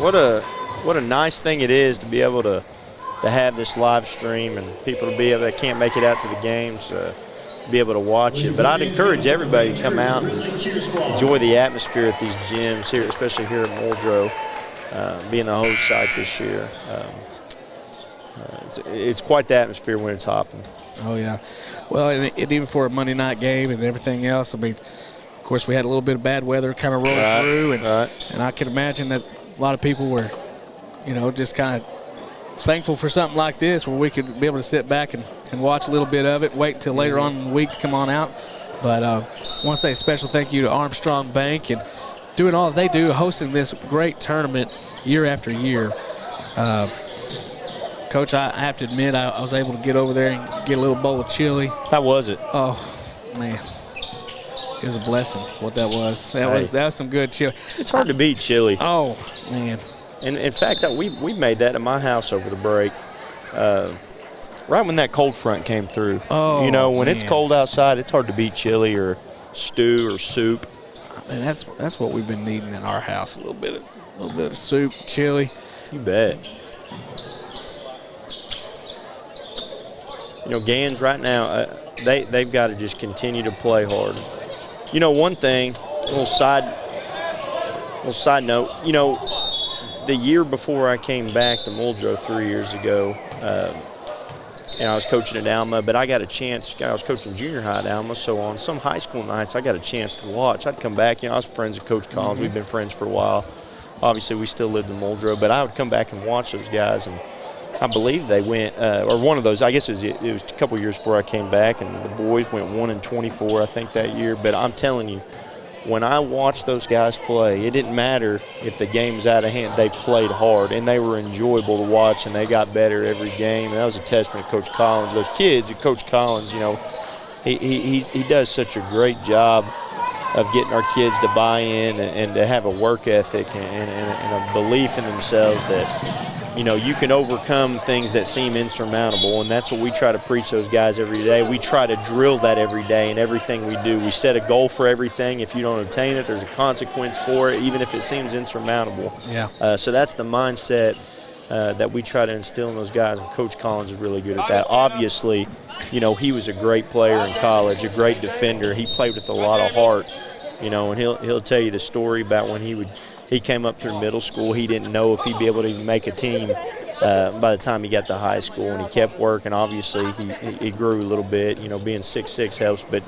[SPEAKER 3] what a nice thing it is to be able to have this live stream and people to be able that can't make it out to the games be able to watch it. But I'd encourage everybody to come out and enjoy the atmosphere at these gyms here, especially here at Muldrow, being the host site this year. It's quite the atmosphere when it's hopping.
[SPEAKER 2] Oh, yeah. Well, and even for a Monday night game and everything else, of course, we had a little bit of bad weather kind of rolling through, and I can imagine that a lot of people were, just kind of thankful for something like this where we could be able to sit back and watch a little bit of it, wait until later on in the week to come on out. But I want to say a special thank you to Armstrong Bank and doing all they do, hosting this great tournament year after year. Coach, I have to admit, I was able to get over there and get a little bowl of chili.
[SPEAKER 3] How was it?
[SPEAKER 2] Oh, man. It was a blessing, what that was. That was some good chili.
[SPEAKER 3] It's hard to beat chili.
[SPEAKER 2] Oh, man.
[SPEAKER 3] And in fact, we made that at my house over the break, right when that cold front came through.
[SPEAKER 2] Oh,
[SPEAKER 3] when it's cold outside, it's hard to beat chili or stew or soup.
[SPEAKER 2] And that's what we've been needing in our house, a little bit of soup, chili.
[SPEAKER 3] You bet. Gans right now, they've got to just continue to play hard. One thing, little side note, the year before I came back to Muldrow 3 years ago, and I was coaching at Alma, but I got a chance. I was coaching junior high at Alma, so on some high school nights, I got a chance to watch. I'd come back. I was friends with Coach Collins. We've been friends for a while. Obviously, we still lived in Muldrow, but I would come back and watch those guys, and I believe they went, or one of those, I guess it was a couple years before I came back, and the boys went 1-24, I think, that year. But I'm telling you, when I watched those guys play, it didn't matter if the game was out of hand. They played hard, and they were enjoyable to watch, and they got better every game. And that was a testament to Coach Collins. Those kids, Coach Collins, he does such a great job of getting our kids to buy in and to have a work ethic and a belief in themselves that, you can overcome things that seem insurmountable, and that's what we try to preach those guys every day. We try to drill that every day in everything we do. We set a goal for everything. If you don't obtain it, there's a consequence for it, even if it seems insurmountable.
[SPEAKER 2] Yeah.
[SPEAKER 3] So that's the mindset that we try to instill in those guys, and Coach Collins is really good at that. Obviously, he was a great player in college, a great defender. He played with a lot of heart, and he'll tell you the story about when he came up through middle school. He didn't know if he'd be able to even make a team by the time he got to high school, and he kept working. Obviously, he grew a little bit. Being 6'6" helps, but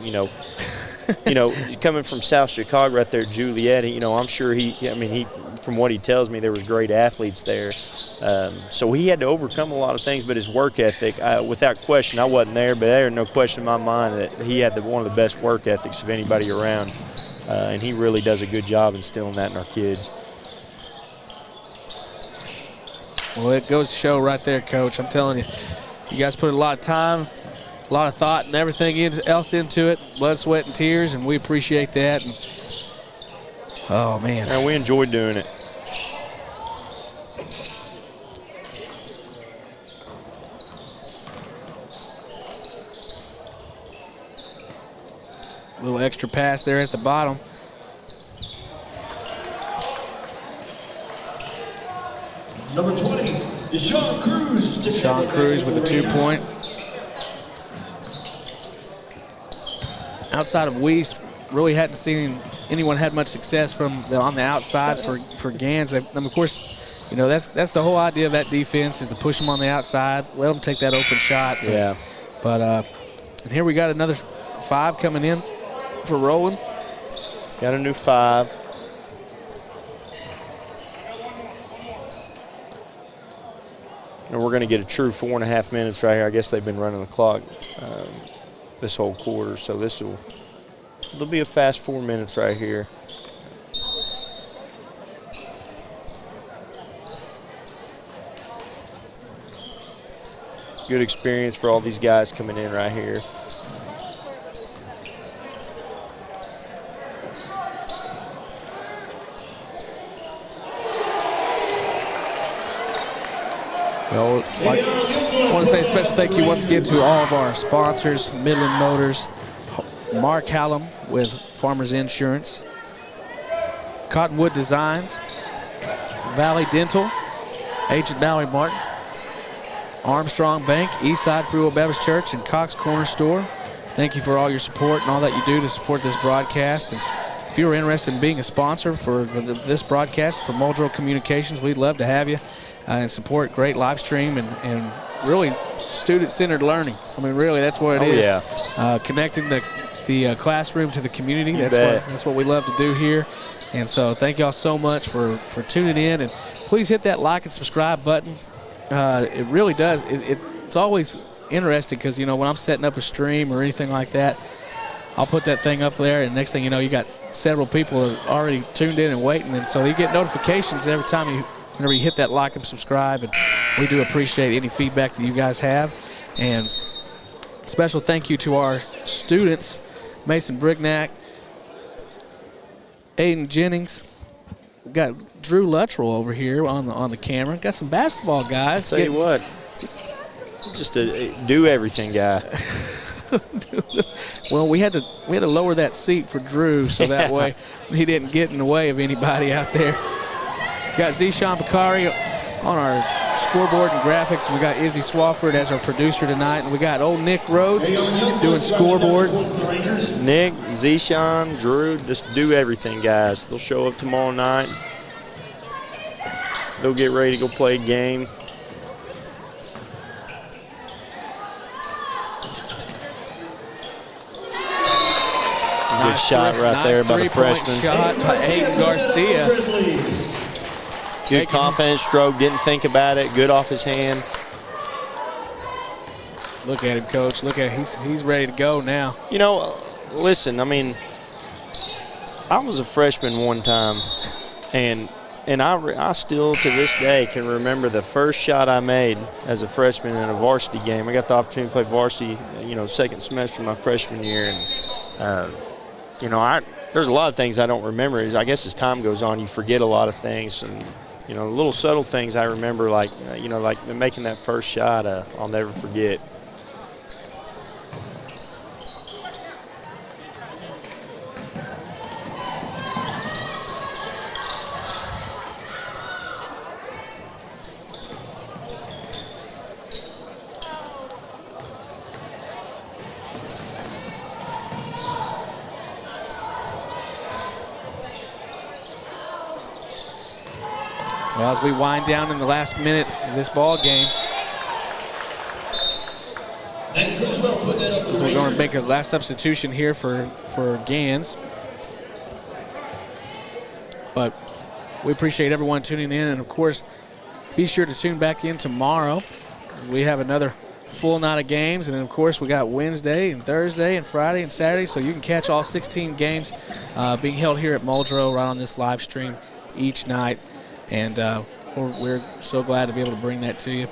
[SPEAKER 3] coming from South Chicago right there, Juliet. I'm sure he from what he tells me, there was great athletes there. So he had to overcome a lot of things, but his work ethic, without question, I wasn't there, but there's no question in my mind that he had one of the best work ethics of anybody around. And he really does a good job instilling that in our kids.
[SPEAKER 2] Well, it goes to show right there, Coach. I'm telling you, you guys put a lot of time, a lot of thought and everything else into it, blood, sweat, and tears, and we appreciate that. And, oh, man.
[SPEAKER 3] And we enjoy doing it.
[SPEAKER 2] Little extra pass there at the bottom.
[SPEAKER 1] Number 20 is Sean Cruz.
[SPEAKER 2] Sean Cruz with a 2-point. Outside of Weiss, really hadn't seen anyone had much success on the outside for Gans. Of course, that's the whole idea of that defense, is to push them on the outside, let them take that open shot.
[SPEAKER 3] Yeah.
[SPEAKER 2] But and here we got another 5 coming in for Roland.
[SPEAKER 3] Got a new 5. And we're going to get a true 4.5 minutes right here. I guess they've been running the clock this whole quarter, so it'll be a fast 4 minutes right here. Good experience for all these guys coming in right here.
[SPEAKER 2] Well, I want to say a special thank you once again to all of our sponsors: Midland Motors, Mark Hallam with Farmers Insurance, Cottonwood Designs, Valley Dental, Agent Mallory Martin, Armstrong Bank, Eastside Free Will Baptist Church, and Cox Corner Store. Thank you for all your support and all that you do to support this broadcast. And if you're interested in being a sponsor for this broadcast for Muldrow Communications, we'd love to have you. And support great live stream and really student-centered learning. Really, that's what it is.
[SPEAKER 3] Yeah.
[SPEAKER 2] Connecting the classroom to the community. That's what we love to do here. And so thank y'all so much for tuning in. And please hit that like and subscribe button. It really does. It's always interesting because, when I'm setting up a stream or anything like that, I'll put that thing up there, and next thing you know, you got several people already tuned in and waiting. And so you get notifications every time whenever you hit that like and subscribe, and we do appreciate any feedback that you guys have. And special thank you to our students, Mason Brignac, Aiden Jennings. We've got Drew Luttrell over here on the camera. Got some basketball guys.
[SPEAKER 3] Tell you what, just a do everything guy.
[SPEAKER 2] Well, we had to lower that seat for Drew so that way he didn't get in the way of anybody out there. Got Zishan Bakari on our scoreboard and graphics. We got Izzy Swafford as our producer tonight. And we got old Nick Rhodes doing scoreboard.
[SPEAKER 3] Nick, Zishan, Drew, just do everything, guys. They'll show up tomorrow night. they'll get ready to go play a game. Good shot right there by the freshman.
[SPEAKER 2] Shot by Aiden Garcia.
[SPEAKER 3] Good confidence stroke, didn't think about it, good off his hand.
[SPEAKER 2] Look at him, Coach. Look at him. He's ready to go now.
[SPEAKER 3] You know, listen, I mean, I was a freshman one time, and I still to this day can remember the first shot I made as a freshman in a varsity game. I got the opportunity to play varsity, you know, second semester of my freshman year, and you know, there's a lot of things I don't remember. I guess as time goes on, you forget a lot of things, and you know, little subtle things I remember, like you know, like making that first shot. I'll never forget.
[SPEAKER 2] Well, as we wind down in the last minute of this ball game, so we're going to make a last substitution here for Gans. But we appreciate everyone tuning in, and of course, be sure to tune back in tomorrow. We have another full night of games, and then of course we got Wednesday and Thursday and Friday and Saturday, so you can catch all 16 games being held here at Muldrow right on this live stream each night. And we're so glad to be able to bring that to you.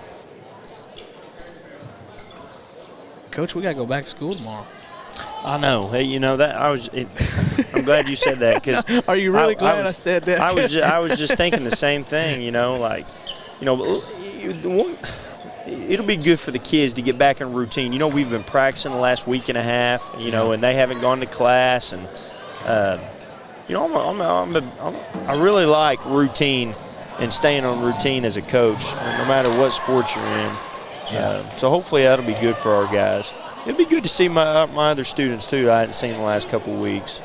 [SPEAKER 2] Coach, we got to go back to school tomorrow.
[SPEAKER 3] I know. Hey, you know that I'm glad you said that, because
[SPEAKER 2] are you really glad I said that?
[SPEAKER 3] I was just thinking the same thing. You know, like, you know, it'll be good for the kids to get back in routine. You know, we've been practicing the last week and a half. You know, and they haven't gone to class, and you know, I really like routine and staying on routine as a coach, no matter what sport you're in. So hopefully that'll be good for our guys. It'd be good to see my other students too. I hadn't seen the last couple of weeks.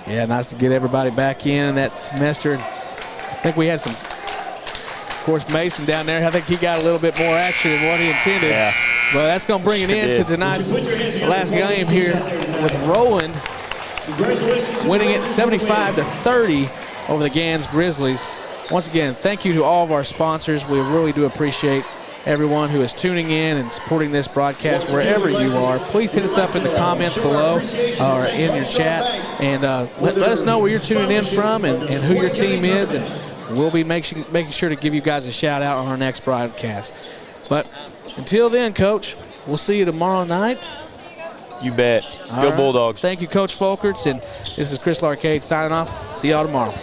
[SPEAKER 2] Yeah, nice to get everybody back in that semester. And I think we had some, of course, Mason down there. I think he got a little bit more action than what he intended.
[SPEAKER 3] Yeah.
[SPEAKER 2] But that's going to bring it into tonight's last game here with Roland winning it 75-30 over the Gans Grizzlies. Once again, thank you to all of our sponsors. We really do appreciate everyone who is tuning in and supporting this broadcast wherever you are. Please hit us up in the comments below or in your chat, and let us know where you're tuning in from and who your team is, and we'll be making sure to give you guys a shout out on our next broadcast. But until then, Coach, we'll see you tomorrow night.
[SPEAKER 3] You bet. Go Bulldogs.
[SPEAKER 2] Thank you, Coach Folkerts, and this is Chris Larcade signing off. See y'all tomorrow.